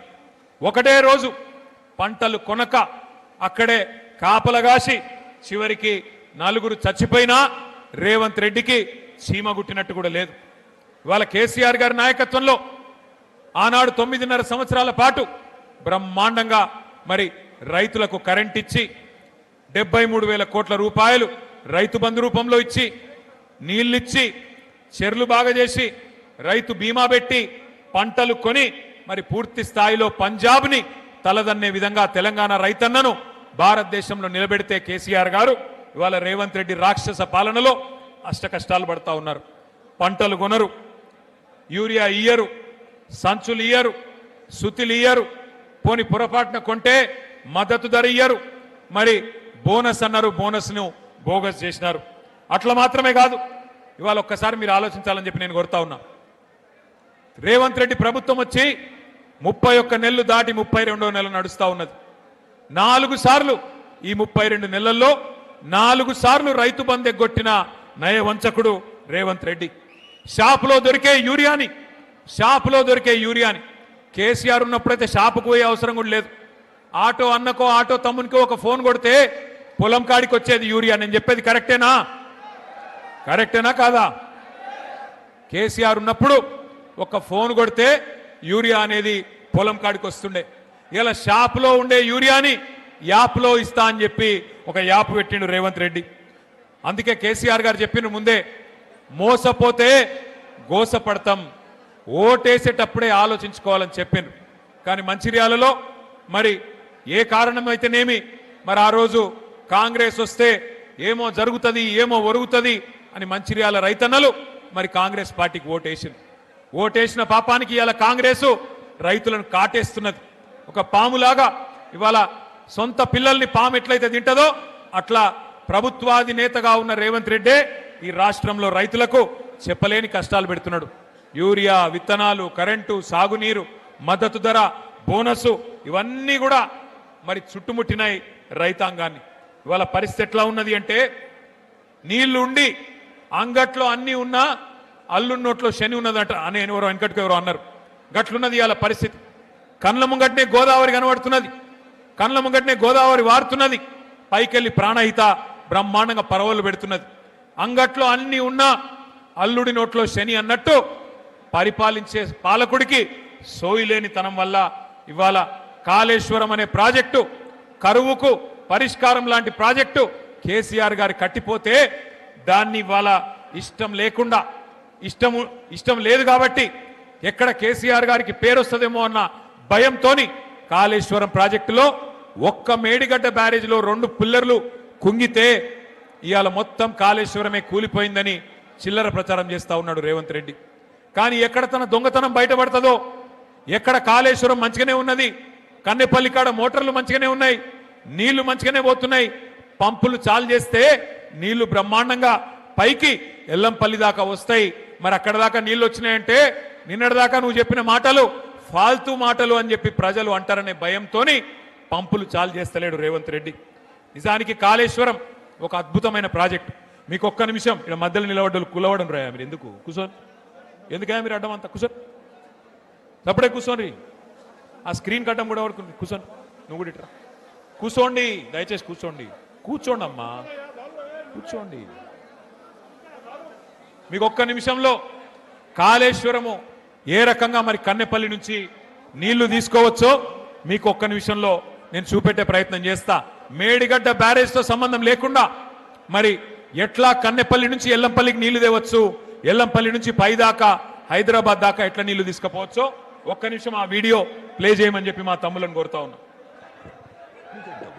ఒకటే రోజు పంటలు కొనక అక్కడే కాపలగాసి చివరికి 4 చచ్చిపోయినా రేవంత్ రెడ్డికి చీమ గుట్టినట్టు కూడా లేదు. ఇవాళ కేసీఆర్ గారి నాయకత్వంలో ఆనాడు 9.5 సంవత్సరాల పాటు బ్రహ్మాండంగా మరి రైతులకు కరెంట్ ఇచ్చి 73,000 కోట్ల రూపాయలు రైతు బంధు రూపంలో ఇచ్చి, నీళ్ళిచ్చి, చెర్లు బాగా చేసి, రైతు బీమా పెట్టి, పంటలు కొని మరి పూర్తి స్థాయిలో పంజాబ్ని తలదన్నే విధంగా తెలంగాణ రైతన్నను భారతదేశంలో నిలబెడితే కేసీఆర్ గారు ఇవాళ రేవంత్ రెడ్డి రాక్షస పాలనలో అష్ట కష్టాలు పడతా ఉన్నారు. పంటలు కొనరు, యూరియా ఇయ్యరు, సంచులు ఇయ్యరు, సుతిలు ఇయ్యరు, పోని పొరపాటున కొంటే మద్దతు ధర ఇయ్యరు, మరి బోనస్ అన్నారు, బోనస్ను బోగస్ చేసినారు. అట్లా మాత్రమే కాదు, ఇవాళ ఒక్కసారి మీరు ఆలోచించాలని చెప్పి నేను కోరుతా ఉన్నా. రేవంత్ రెడ్డి ప్రభుత్వం వచ్చి 31 నెలలు దాటి 32వ నెల నడుస్తా ఉన్నది. 4 సార్లు ఈ 32 నెలల్లో 4 సార్లు రైతు బంధు ఎగ్గొట్టిన నయవంచకుడు రేవంత్ రెడ్డి. షాపులో దొరికే యూరియాని కేసీఆర్ ఉన్నప్పుడైతే షాపుకు పోయే అవసరం కూడా లేదు. ఆటో అన్నకో ఆటో తమ్మునికో ఒక ఫోన్ కొడితే పొలం కాడికి వచ్చేది యూరియా. నేను చెప్పేది కరెక్టేనా కాదా? కేసీఆర్ ఉన్నప్పుడు ఒక ఫోన్ కొడితే యూరియా అనేది పొలం కాడికి వస్తుండే. ఇలా షాపులో ఉండే యూరియాని యాప్లో ఇస్తా అని చెప్పి ఒక యాప్ పెట్టిండు రేవంత్ రెడ్డి. అందుకే కేసీఆర్ గారు చెప్పిన ముందే, మోసపోతే గోసపడతాం, ఓటేసేటప్పుడే ఆలోచించుకోవాలని చెప్పిండ్రు. కానీ మంచిర్యాలలో మరి ఏ కారణమైతేనేమి మరి ఆ రోజు కాంగ్రెస్ వస్తే ఏమో జరుగుతుంది, ఏమో ఒరుగుతుంది అని మంచిర్యాల రైతన్నలు మరి కాంగ్రెస్ పార్టీకి ఓటేసిన పాపానికి ఇవాళ కాంగ్రెస్ రైతులను కాటేస్తున్నది. ఒక పాములాగా ఇవాళ సొంత పిల్లల్ని పాము ఎట్లయితే తింటదో అట్లా ప్రభుత్వాధినేతగా ఉన్న రేవంత్ రెడ్డి ఈ రాష్ట్రంలో రైతులకు చెప్పలేని కష్టాలు పెడుతున్నాడు. యూరియా, విత్తనాలు, కరెంటు, సాగునీరు, మద్దతు ధర, బోనసు ఇవన్నీ కూడా మరి చుట్టుముట్టినాయి రైతాంగాన్ని. ఇవాళ పరిస్థితి ఎట్లా ఉన్నది అంటే, నీళ్లు ఉండి అంగట్లో అన్నీ ఉన్నా అల్లున్నోట్లో శని ఉన్నదట అని ఎవరో వెనకటికి ఎవరో అన్నారు. గట్లున్నది ఇవాళ పరిస్థితి. కళ్ళ ముంగట్నే గోదావరి కనబడుతున్నది, కళ్ళ ముంగట్నే గోదావరి వారుతున్నది, పైకెళ్ళి ప్రాణహిత బ్రహ్మాండంగా పరవలు పెడుతున్నది. అంగట్లో అన్ని ఉన్నా అల్లుడి నోట్లో శని అన్నట్టు పరిపాలించే పాలకుడికి సోయిలేనితనం వల్ల ఇవాళ కాళేశ్వరం అనే ప్రాజెక్టు, కరువుకు పరిష్కారం లాంటి ప్రాజెక్టు కేసీఆర్ గారి కట్టిపోతే దాన్ని ఇవాళ ఇష్టం లేదు కాబట్టి ఎక్కడ కేసీఆర్ గారికి పేరు వస్తుందేమో అన్న భయంతోని కాళేశ్వరం ప్రాజెక్టులో ఒక్క మేడిగడ్డ బ్యారేజ్లో 2 పిల్లర్లు కుంగితే ఇవాళ మొత్తం కాళేశ్వరమే కూలిపోయిందని చిల్లర ప్రచారం చేస్తా ఉన్నాడు రేవంత్ రెడ్డి. కానీ ఎక్కడ తన దొంగతనం బయటపడుతుందో, ఎక్కడ కాళేశ్వరం మంచిగానే ఉన్నది, కన్నెపల్లి కాడ మోటార్లు మంచిగానే ఉన్నాయి, నీళ్లు మంచిగానే పోతున్నాయి, పంపులు చాలు చేస్తే నీళ్లు బ్రహ్మాండంగా పైకి ఎల్లంపల్లి దాకా వస్తాయి. మరి అక్కడ దాకా నీళ్లు వచ్చినాయంటే నిన్నటిదాకా నువ్వు చెప్పిన మాటలు ఫాల్తూ మాటలు అని చెప్పి ప్రజలు అంటారనే భయంతోని పంపులు చాలు చేస్తలేడు రేవంత్ రెడ్డి. నిజానికి కాళేశ్వరం ఒక అద్భుతమైన ప్రాజెక్టు. మీకు ఒక్క నిమిషం ఇక్కడ మధ్యలో నిలబడ్డలు కులవడం రాయా మీరు ఎందుకు కూర్చొని, ఎందుకయ్యా మీరు అడ్డం అంతా కూర్చొని, అప్పుడే కూర్చోండి. ఆ స్క్రీన్ కట్టం కూడా వరకు కూర్చోండి, నువ్వు కూడా ఇట్రా కూర్చోండి, దయచేసి కూర్చోండి అమ్మా, కూర్చోండి. మీకు ఒక్క నిమిషంలో కాళేశ్వరము ఏ రకంగా మరి కన్నెపల్లి నుంచి నీళ్లు తీసుకోవచ్చో మీకు ఒక్క నిమిషంలో నేను చూపెట్టే ప్రయత్నం చేస్తా. మేడిగడ్డ బ్యారేజ్తో సంబంధం లేకుండా మరి ఎట్లా కన్నెపల్లి నుంచి ఎల్లంపల్లికి నీళ్లు తేవచ్చు, ఎల్లంపల్లి నుంచి పై దాకా హైదరాబాద్ దాకా ఎట్లా నీళ్లు తీసుకుపోవచ్చో ఒక్క నిమిషం ఆ వీడియో ప్లే చేయమని చెప్పి మా తమ్ములను కోరుతా ఉన్నాం.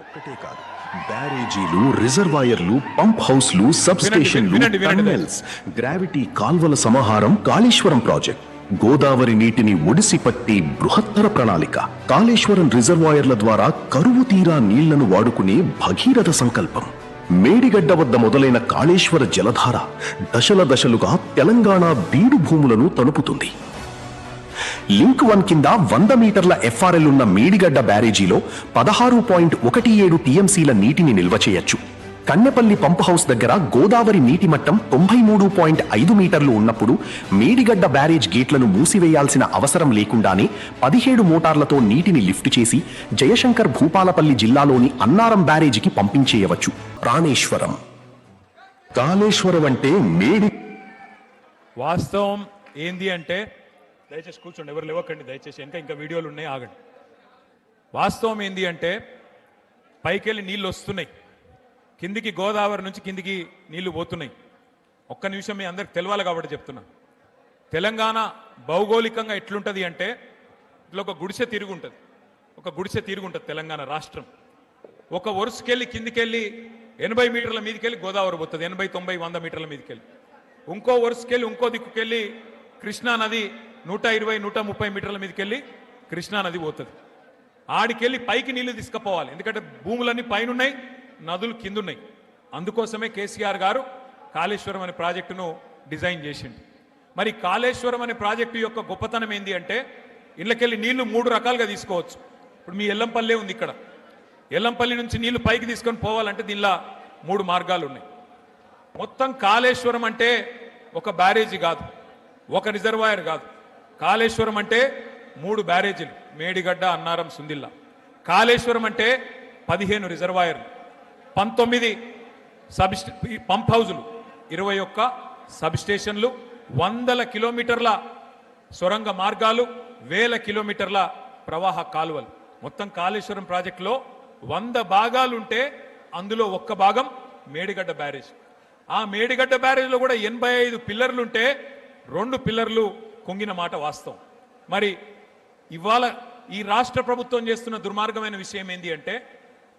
ఒక్కటే కాదు, బ్యారేజీలు, రిజర్వాయర్లు, పంప్ హౌస్లు, సబ్ స్టేషన్లు, వినండి. టన్నెల్స్, గ్రావిటీ కాల్వల సమాహారం కాళేశ్వరం ప్రాజెక్ట్. గోదావరి నీటిని ఒడిసి పట్టి బృహత్తర ప్రణాళిక. కాళేశ్వరం రిజర్వాయర్ల ద్వారా కరువు తీరా నీళ్లను వాడుకునే భగీరథ సంకల్పం. మేడిగడ్డ వద్ద మొదలైన కాళేశ్వర జలధార దశల దశలుగా తెలంగాణ బీడు భూములను తడుపుతుంది. లింక్ 1 కింద 100 మీటర్ల ఎఫ్ఆర్ఎల్ ఉన్న మేడిగడ్డ బ్యారేజీలో 16.17 టీఎంసీల నీటిని నిల్వ చేయొచ్చు. కన్నెపల్లి పంప్ హౌస్ దగ్గర గోదావరి నీటి మట్టం 93.5 మీటర్లు ఉన్నప్పుడు మేడిగడ్డ బ్యారేజ్ గేట్లను మూసివేయాల్సిన అవసరం లేకుండానే 17 మోటార్లతో నీటిని లిఫ్ట్ చేసి జయశంకర్ భూపాలపల్లి జిల్లాలోని అన్నారం బ్యారేజీకి పంపించేయవచ్చు. ప్రాణేశ్వరం. కాళేశ్వరం అంటే మేడి. వాస్తవం ఏంది అంటే, దయచేసి కూర్చోండి, ఎవరు లేవకండి దయచేసి, ఇంకా వీడియోలు ఉన్నాయి, ఆగండి. వాస్తవం ఏంది అంటే, పైకెళ్ళి నీళ్ళు వస్తున్నాయి, కిందికి గోదావరి నుంచి కిందికి నీళ్లు పోతున్నాయి. ఒక్క నిమిషం మీ అందరికి తెలవాలి కాబట్టి చెప్తున్నా. తెలంగాణ భౌగోళికంగా ఎట్లుంటుంది అంటే, ఇట్లా ఒక గుడిసె తిరుగుంటుంది తెలంగాణ రాష్ట్రం. ఒక వరుసకెళ్ళి కిందికెళ్ళి 80 మీటర్ల మీదకెళ్ళి గోదావరి పోతుంది, 80, 90, 100 మీటర్ల మీదకెళ్ళి. ఇంకో వరుసకెళ్ళి ఇంకో దిక్కుకెళ్ళి కృష్ణా నది 120, 130 మీటర్ల మీదకెళ్ళి కృష్ణా నది పోతుంది. ఆడికెళ్ళి పైకి నీళ్లు తీసుకుపోవాలి, ఎందుకంటే భూములన్నీ పైన ఉన్నాయి, నదులు కిందున్నాయి. అందుకోసమే కేసీఆర్ గారు కాళేశ్వరం అనే ప్రాజెక్టును డిజైన్ చేసిండు. మరి కాళేశ్వరం అనే ప్రాజెక్టు యొక్క గొప్పతనం ఏంది అంటే, ఇళ్ళకెళ్ళి నీళ్లు 3 రకాలుగా తీసుకోవచ్చు. ఇప్పుడు మీ ఎల్లంపల్లే ఉంది, ఇక్కడ ఎల్లంపల్లి నుంచి నీళ్లు పైకి తీసుకొని పోవాలంటే దీనిలో 3 మార్గాలు ఉన్నాయి. మొత్తం కాళేశ్వరం అంటే ఒక బ్యారేజీ కాదు, ఒక రిజర్వాయర్ కాదు. కాళేశ్వరం అంటే 3 బ్యారేజీలు, మేడిగడ్డ, అన్నారం, సుందిల్లా. కాళేశ్వరం అంటే 15 రిజర్వాయర్లు, 19 పంప్ హౌజులు, 21 సబ్ స్టేషన్లు, 100 కిలోమీటర్ల సొరంగ మార్గాలు, 1000 కిలోమీటర్ల ప్రవాహ కాలువలు. మొత్తం కాళేశ్వరం ప్రాజెక్టులో 100 భాగాలుంటే అందులో 1 భాగం మేడిగడ్డ బ్యారేజ్. ఆ మేడిగడ్డ బ్యారేజ్లో కూడా 85 పిల్లర్లుంటే 2 పిల్లర్లు కుంగిన మాట వాస్తవం. మరి ఇవాళ ఈ రాష్ట్ర ప్రభుత్వం చేస్తున్న దుర్మార్గమైన విషయం ఏంటి అంటే,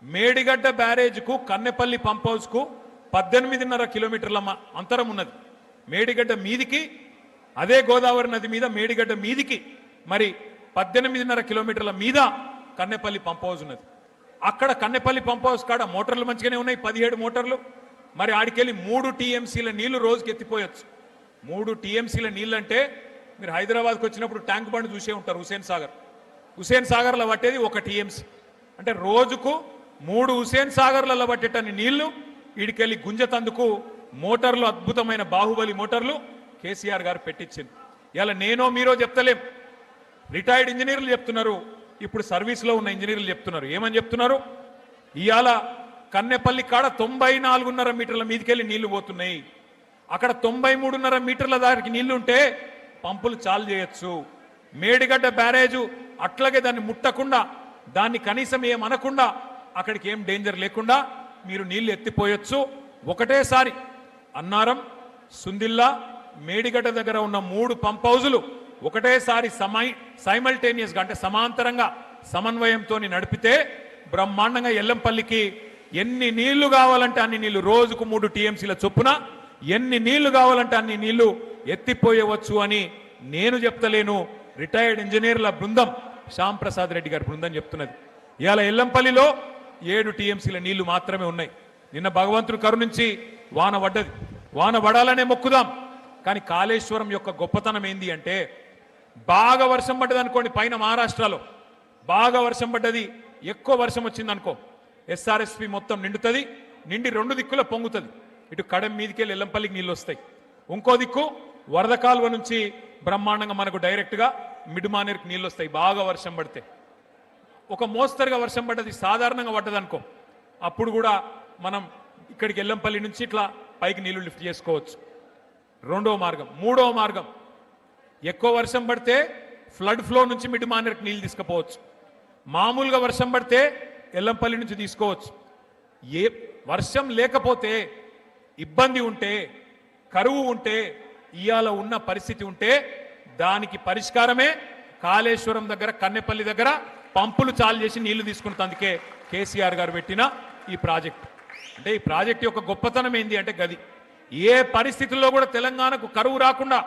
మేడిగడ్డ బ్యారేజ్కు కన్నెపల్లి పంప్ హౌస్కు 18.5 కిలోమీటర్ల అంతరం ఉన్నది. మేడిగడ్డ మీదికి, అదే గోదావరి నది మీద మేడిగడ్డ మీదికి మరి 18.5 కిలోమీటర్ల మీద కన్నెపల్లి పంప్ హౌస్ ఉన్నది. అక్కడ కన్నెపల్లి పంప్ హౌస్ కాడ మోటార్లు మంచిగానే ఉన్నాయి, 17 మోటార్లు. మరి ఆడికెళ్ళి 3 టీఎంసీల నీళ్లు రోజుకి ఎత్తిపోయొచ్చు. 3 టీఎంసీల నీళ్ళు అంటే, మీరు హైదరాబాద్కి వచ్చినప్పుడు ట్యాంక్ బండ్ చూసే ఉంటారు, హుసేన్ సాగర్లో పట్టేది 1 టీఎంసీ. అంటే రోజుకు 3 హుసేన్ సాగర్లలో పట్టేటన్ని నీళ్లు ఈడికెళ్ళి గుంజతందుకు మోటార్లు, అద్భుతమైన బాహుబలి మోటార్లు కేసీఆర్ గారు పెట్టించింది. ఇలా నేనో మీరో చెప్తలేం, రిటైర్డ్ ఇంజనీర్లు చెప్తున్నారు, ఇప్పుడు సర్వీస్లో ఉన్న ఇంజనీర్లు చెప్తున్నారు. ఏమని చెప్తున్నారు? ఇవాళ కన్నెపల్లి కాడ 94.5 మీటర్ల మీదకెళ్ళి నీళ్లు పోతున్నాయి. అక్కడ 93.5 మీటర్ల దానికి నీళ్లుంటే పంపులు చాలు చేయొచ్చు. మేడిగడ్డ బ్యారేజు అట్లాగే దాన్ని ముట్టకుండా, దాన్ని కనీసం ఏమనకుండా, అక్కడికి ఏం డేంజర్ లేకుండా మీరు నీళ్లు ఎత్తిపోయొచ్చు. ఒకటేసారి అన్నారం, సుందిల్లా, మేడిగడ్డ దగ్గర ఉన్న 3 పంప్ హౌజులు ఒకటేసారి సైమల్టేనియస్గా అంటే సమాంతరంగా సమన్వయంతో నడిపితే బ్రహ్మాండంగా ఎల్లంపల్లికి ఎన్ని నీళ్లు కావాలంటే అన్ని నీళ్లు, రోజుకు 3 టీఎంసీల చొప్పున ఎన్ని నీళ్లు కావాలంటే అన్ని నీళ్లు ఎత్తిపోయవచ్చు అని నేను చెప్తలేను, రిటైర్డ్ ఇంజనీర్ల బృందం, శ్యామ్ ప్రసాద్ రెడ్డి గారి బృందం చెప్తున్నది. ఇవాళ ఎల్లంపల్లిలో 7 టీఎంసీల నీళ్లు మాత్రమే ఉన్నాయి. నిన్న భగవంతుడు కరుణించి వాన పడ్డది, వాన పడాలనే మొక్కుదాం. కానీ కాళేశ్వరం యొక్క గొప్పతనం ఏంది అంటే, బాగా వర్షం పడ్డది అనుకోండి, పైన మహారాష్ట్రలో బాగా వర్షం పడ్డది, ఎక్కువ వర్షం వచ్చింది అనుకో, ఎస్ఆర్ఎస్పి మొత్తం నిండుతుంది, నిండి 2 దిక్కుల పొంగుతుంది. ఇటు కడెం మీదికెళ్ళి ఎల్లంపల్లికి నీళ్ళు వస్తాయి, ఇంకో దిక్కు వరద కాలువ నుంచి బ్రహ్మాండంగా మనకు డైరెక్ట్గా మిడ్మానేర్కి నీళ్ళు వస్తాయి. బాగా వర్షం పడితే, ఒక మోస్తరుగా వర్షం పడ్డది, సాధారణంగా పడ్డది అనుకో, అప్పుడు కూడా మనం ఇక్కడికి ఎల్లంపల్లి నుంచి ఇట్లా పైకి నీళ్లు లిఫ్ట్ చేసుకోవచ్చు. 2వ మార్గం. 3వ మార్గం, ఎక్కువ వర్షం పడితే ఫ్లడ్ ఫ్లో నుంచి మిడ్మానేర్కి నీళ్ళు తీసుకుపోవచ్చు. మామూలుగా వర్షం పడితే ఎల్లంపల్లి నుంచి తీసుకోవచ్చు. వర్షం లేకపోతే, ఇబ్బంది ఉంటే, కరువు ఉంటే ఇవాళ ఉన్న పరిస్థితి ఉంటే దానికి పరిష్కారమే కాళేశ్వరం దగ్గర కన్నెపల్లి దగ్గర పంపులు చాలు చేసి నీళ్లు తీసుకుంటందుకే కేసీఆర్ గారు పెట్టిన ఈ ప్రాజెక్ట్. అంటే ఈ ప్రాజెక్ట్ యొక్క గొప్పతనం ఏంది అంటే గది ఏ పరిస్థితుల్లో కూడా తెలంగాణకు కరువు రాకుండా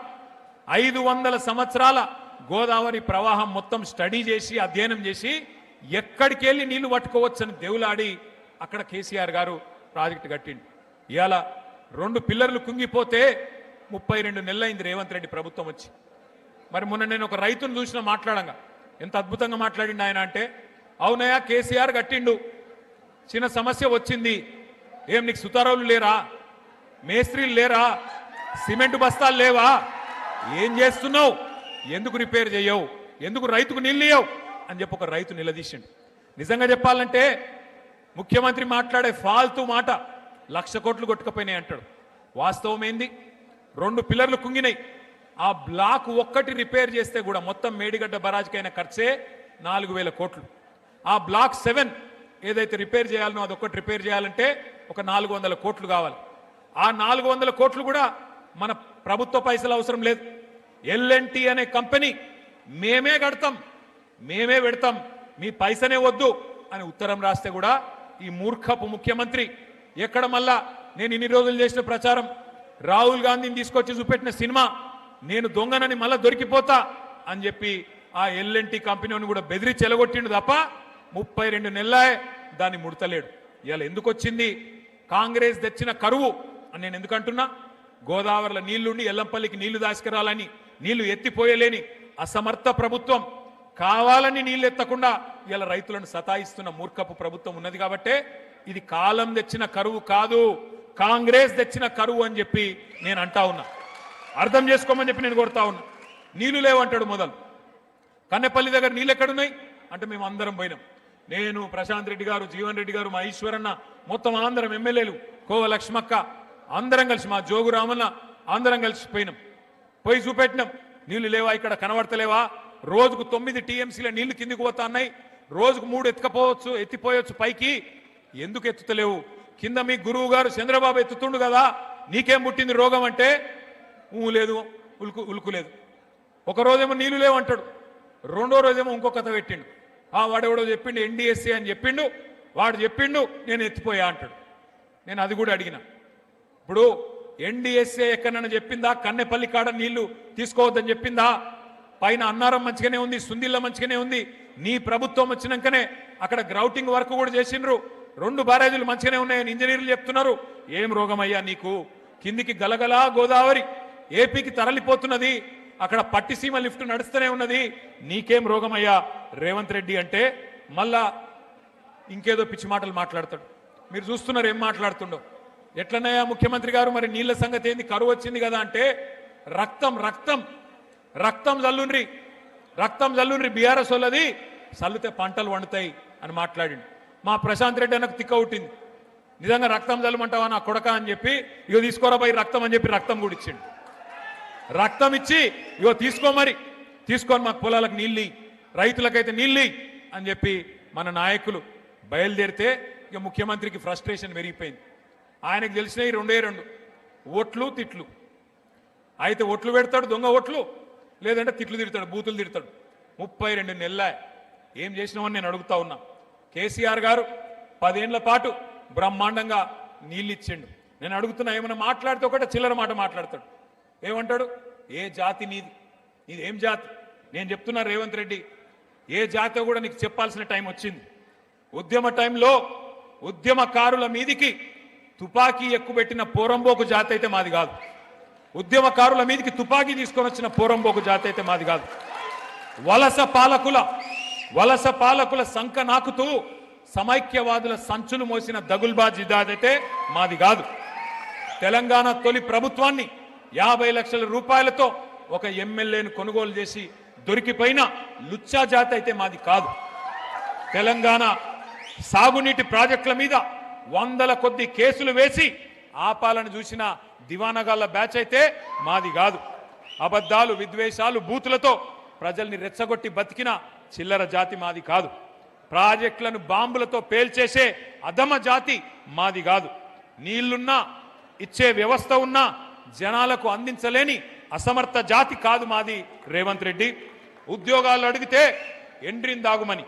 500 సంవత్సరాల గోదావరి ప్రవాహం మొత్తం స్టడీ చేసి అధ్యయనం చేసి ఎక్కడికి వెళ్ళి నీళ్లు పట్టుకోవచ్చని దేవులాడి అక్కడ కేసీఆర్ గారు ప్రాజెక్టు కట్టిండు. ఇవాళ 2 పిల్లర్లు కుంగిపోతే 32 నెలలైంది రేవంత్ రెడ్డి ప్రభుత్వం వచ్చి. మరి మొన్న నేను ఒక రైతును చూసిన మాట్లాడంగా ఎంత అద్భుతంగా మాట్లాడిండు ఆయన అంటే, అవునయ్యా కేసీఆర్ కట్టిండు, చిన్న సమస్య వచ్చింది, ఏం నీకు సుతారావులు లేరా, మేస్త్రీలు లేరా, సిమెంట్ బస్తాలు లేవా, ఏం చేస్తున్నావు, ఎందుకు రిపేర్ చేయవు, ఎందుకు రైతుకు నీళ్ళు ఇయ్యవు అని చెప్పి ఒక రైతు నిలదీసిండు. నిజంగా చెప్పాలంటే ముఖ్యమంత్రి మాట్లాడే ఫాల్తూ మాట 1,00,000 కోట్లు కొట్టుకపోయినాయి అంటాడు. వాస్తవం ఏంది, 2 పిల్లర్లు కుంగినాయి. ఆ బ్లాక్ ఒక్కటి రిపేర్ చేస్తే కూడా మొత్తం మేడిగడ్డ బరాజ్కైన ఖర్చే 4,000 కోట్లు. ఆ బ్లాక్ 7 ఏదైతే రిపేర్ చేయాలనో అదొక్కటి రిపేర్ చేయాలంటే ఒక 400 కోట్లు కావాలి. ఆ 400 కోట్లు కూడా మన ప్రభుత్వ పైసలు అవసరం లేదు. ఎల్ఎన్టీ అనే కంపెనీ మేమే కడతాం, మేమే పెడతాం, మీ పైసనే వద్దు అని ఉత్తరం రాస్తే కూడా ఈ మూర్ఖపు ముఖ్యమంత్రి ఎక్కడ మళ్ళా నేను ఇన్ని రోజులు చేసిన ప్రచారం, రాహుల్ గాంధీని తీసుకొచ్చి చూపెట్టిన సినిమా నేను దొంగనని మళ్ళా దొరికిపోతా అని చెప్పి ఆ ఎల్ఎన్టీ కంపెనీని కూడా బెదిరి చెలగొట్టిండు తప్ప 32 నెలలే దాన్ని ముడతలేడు. ఇవాళ ఎందుకు వచ్చింది కాంగ్రెస్ తెచ్చిన కరువు అని నేను ఎందుకంటున్నా, గోదావరిలో నీళ్లుండి ఎల్లంపల్లికి నీళ్లు దాసుకురాలని నీళ్లు ఎత్తిపోయలేని అసమర్థ ప్రభుత్వం, కావాలని నీళ్లు ఎత్తకుండా ఇలా రైతులను సతాయిస్తున్న మూర్ఖపు ప్రభుత్వం ఉన్నది కాబట్టే ఇది కాలం తెచ్చిన కరువు కాదు, కాంగ్రెస్ తెచ్చిన కరువు అని చెప్పి నేను అంటా ఉన్నా. అర్థం చేసుకోమని చెప్పి నేను కొడతా ఉన్నా. నీళ్లు లేవంటాడు మొదలు. కన్నెపల్లి దగ్గర నీళ్ళు ఎక్కడున్నాయి అంటే మేము అందరం పోయినాం. నేను, ప్రశాంత్ రెడ్డి గారు, జీవన్ రెడ్డి గారు, మా ఈశ్వరన్న, మొత్తం అందరం ఎమ్మెల్యేలు, కోవ లక్ష్మక్క అందరం కలిసి, మా జోగు రామన్న అందరం కలిసి పోయినాం. పోయి చూపెట్టినాం, నీళ్లు లేవా, ఇక్కడ కనబడతలేవా, రోజుకు 9 టీఎంసీల నీళ్లు కిందికి పోతా ఉన్నాయి, రోజుకు 3 ఎత్తిపోయొచ్చు పైకి, ఎందుకు ఎత్తుతలేవు, కింద మీ గురువు గారు చంద్రబాబు ఎత్తుతుండు కదా, నీకేం పుట్టింది రోగం అంటే లేదు, ఉలుకు లేదు. ఒక రోజేమో నీళ్లు లేవంటాడు, రెండో రోజేమో ఇంకో కథ పెట్టిండు. వాడెవడో చెప్పిండు ఎన్డీఎస్ఏ అని చెప్పిండు, వాడు చెప్పిండు నేను ఎత్తిపోయా అంటాడు. నేను అది కూడా అడిగిన, ఇప్పుడు ఎన్డీఎస్ఏ ఎక్కడన్నా చెప్పిందా కన్నెపల్లి కాడ నీళ్లు తీసుకోవద్దని చెప్పిందా? పైన అన్నారం మంచిగానే ఉంది, సుందిల్ల మంచిగానే ఉంది, నీ ప్రభుత్వం వచ్చినాకనే అక్కడ గ్రౌటింగ్ వర్క్ కూడా చేసిండ్రు, 2 బ్యారేజీలు మంచిగానే ఉన్నాయని ఇంజనీర్లు చెప్తున్నారు. ఏం రోగమయ్యా నీకు, కిందికి గలగలా గోదావరి ఏపీకి తరలిపోతున్నది, అక్కడ పట్టిసీమ లిఫ్ట్ నడుస్తూనే ఉన్నది, నీకేం రోగమయ్యా రేవంత్ రెడ్డి అంటే మళ్ళా ఇంకేదో పిచ్చి మాటలు మాట్లాడతాడు. మీరు చూస్తున్నారు ఏం మాట్లాడుతుండో. ఎట్లనయ్యా ముఖ్యమంత్రి గారు, మరి నీళ్ల సంగతి ఏంది, కరువు వచ్చింది కదా అంటే రక్తం రక్తం రక్తం జల్లుండ్రి, రక్తం జల్లుండ్రి, బీఆర్ఎస్ వాళ్ళది చల్లుతే పంటలు వండుతాయి అని మాట్లాడిండు. మా ప్రశాంత్ రెడ్డి అన్నకు తిక్క ఉట్టింది, నిజంగా రక్తం జల్లమంటావా నా కొడక అని చెప్పి, ఇగో తీసుకోరా పోయి రక్తం అని చెప్పి రక్తం కూడా ఇచ్చిండు. రక్తం ఇచ్చి ఇగో తీసుకో, మరి తీసుకొని మాకు పొలాలకు నీళ్ళు, రైతులకైతే నీళ్ళు అని చెప్పి మన నాయకులు బయలుదేరితే ఇక ముఖ్యమంత్రికి ఫ్రస్ట్రేషన్ పెరిగిపోయింది. ఆయనకు తెలిసినవి 2 ఓట్లు తిట్లు. అయితే ఓట్లు పెడతాడు, దొంగ ఓట్లు, లేదంటే తిట్లు తిడతాడు, బూతులు తిడతాడు. 32 నెలల ఏం చేసినామని నేను అడుగుతా ఉన్నా. కేసీఆర్ గారు 10 ఏళ్ల పాటు బ్రహ్మాండంగా నీళ్ళు ఇచ్చిండు. నేను అడుగుతున్నా, ఏమైనా మాట్లాడితే ఒకటే చిల్లర మాట మాట్లాడతాడు. ఏమంటాడు, ఏ జాతి నీది, ఇది ఏం జాతి? నేను చెప్తున్నా రేవంత్ రెడ్డి, ఏ జాతి కూడా నీకు చెప్పాల్సిన టైం వచ్చింది. ఉద్యమ టైంలో ఉద్యమకారుల మీదికి తుపాకీ ఎక్కుబెట్టిన పోరంబోకు జాతి అయితే మాది కాదు. ఉద్యమకారుల మీదికి తుపాకీ తీసుకొని వచ్చిన పోరంబోకు జాతి అయితే మాది కాదు. వలస పాలకుల సంక నాకుతూ సమైక్యవాదుల సంచులు మోసిన దగుల్బాజీ జాతి మాది కాదు. తెలంగాణ తొలి ప్రభుత్వాన్ని 50 లక్షల రూపాయలతో ఒక ఎమ్మెల్యేను కొనుగోలు చేసి దొరికిపోయిన లుచ్చా జాతి అయితే మాది కాదు. తెలంగాణ సాగునీటి ప్రాజెక్టుల మీద 100ల కొద్ది కేసులు వేసి ఆపాలను చూసిన దివానగాళ్ల బ్యాచ్ అయితే మాది కాదు. అబద్ధాలు, విద్వేషాలు, బూతులతో ప్రజల్ని రెచ్చగొట్టి బతికిన చిల్లర జాతి మాది కాదు. ప్రాజెక్టులను బాంబులతో పేల్చేసే అధమ జాతి మాది కాదు. నీళ్లున్నా, ఇచ్చే వ్యవస్థ ఉన్నా జనాలకు అందించలేని అసమర్థ జాతి కాదు మాది రేవంత్ రెడ్డి. ఉద్యోగాలు అడిగితే ఎండ్రిని దాగుమని,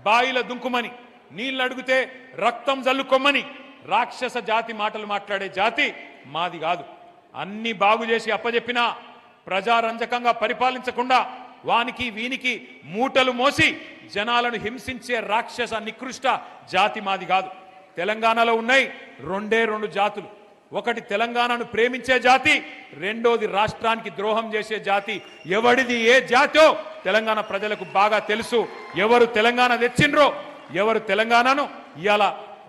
బాయిల దుంకుమని, నీళ్ళు అడిగితే రక్తం జల్లుకొమ్మని రాక్షస జాతి మాటలు మాట్లాడే జాతి మాది కాదు. అన్ని బాగు చేసి అప్పజెప్పినా ప్రజారంజకంగా పరిపాలించకుండా వానికి వీనికి మూటలు మోసి జనాలను హింసించే రాక్షస నికృష్ట జాతి మాది కాదు. తెలంగాణలో ఉన్నాయి రెండే రెండు జాతులు. ఒకటి తెలంగాణను ప్రేమించే జాతి, రెండోది రాష్ట్రానికి ద్రోహం చేసే జాతి. ఎవడిది ఏ జాతో తెలంగాణ ప్రజలకు బాగా తెలుసు. ఎవరు తెలంగాణ తెచ్చిండ్రో, ఎవరు తెలంగాణను ఇవాళ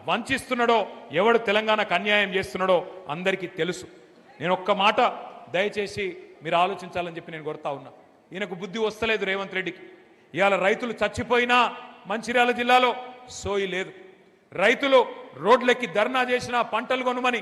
వంచిస్తున్నాడో, ఎవడు తెలంగాణకు అన్యాయం చేస్తున్నాడో అందరికీ తెలుసు. నేను ఒక్క మాట దయచేసి మీరు ఆలోచించాలని చెప్పి నేను కోరుతా ఉన్నా. ఈయనకు బుద్ధి వస్తలేదు రేవంత్ రెడ్డికి. ఇవాళ రైతులు చచ్చిపోయినా మంచిర్యాల జిల్లాలో సోయి లేదు. రైతులు రోడ్లెక్కి ధర్నా చేసినా పంటలు కొనుమని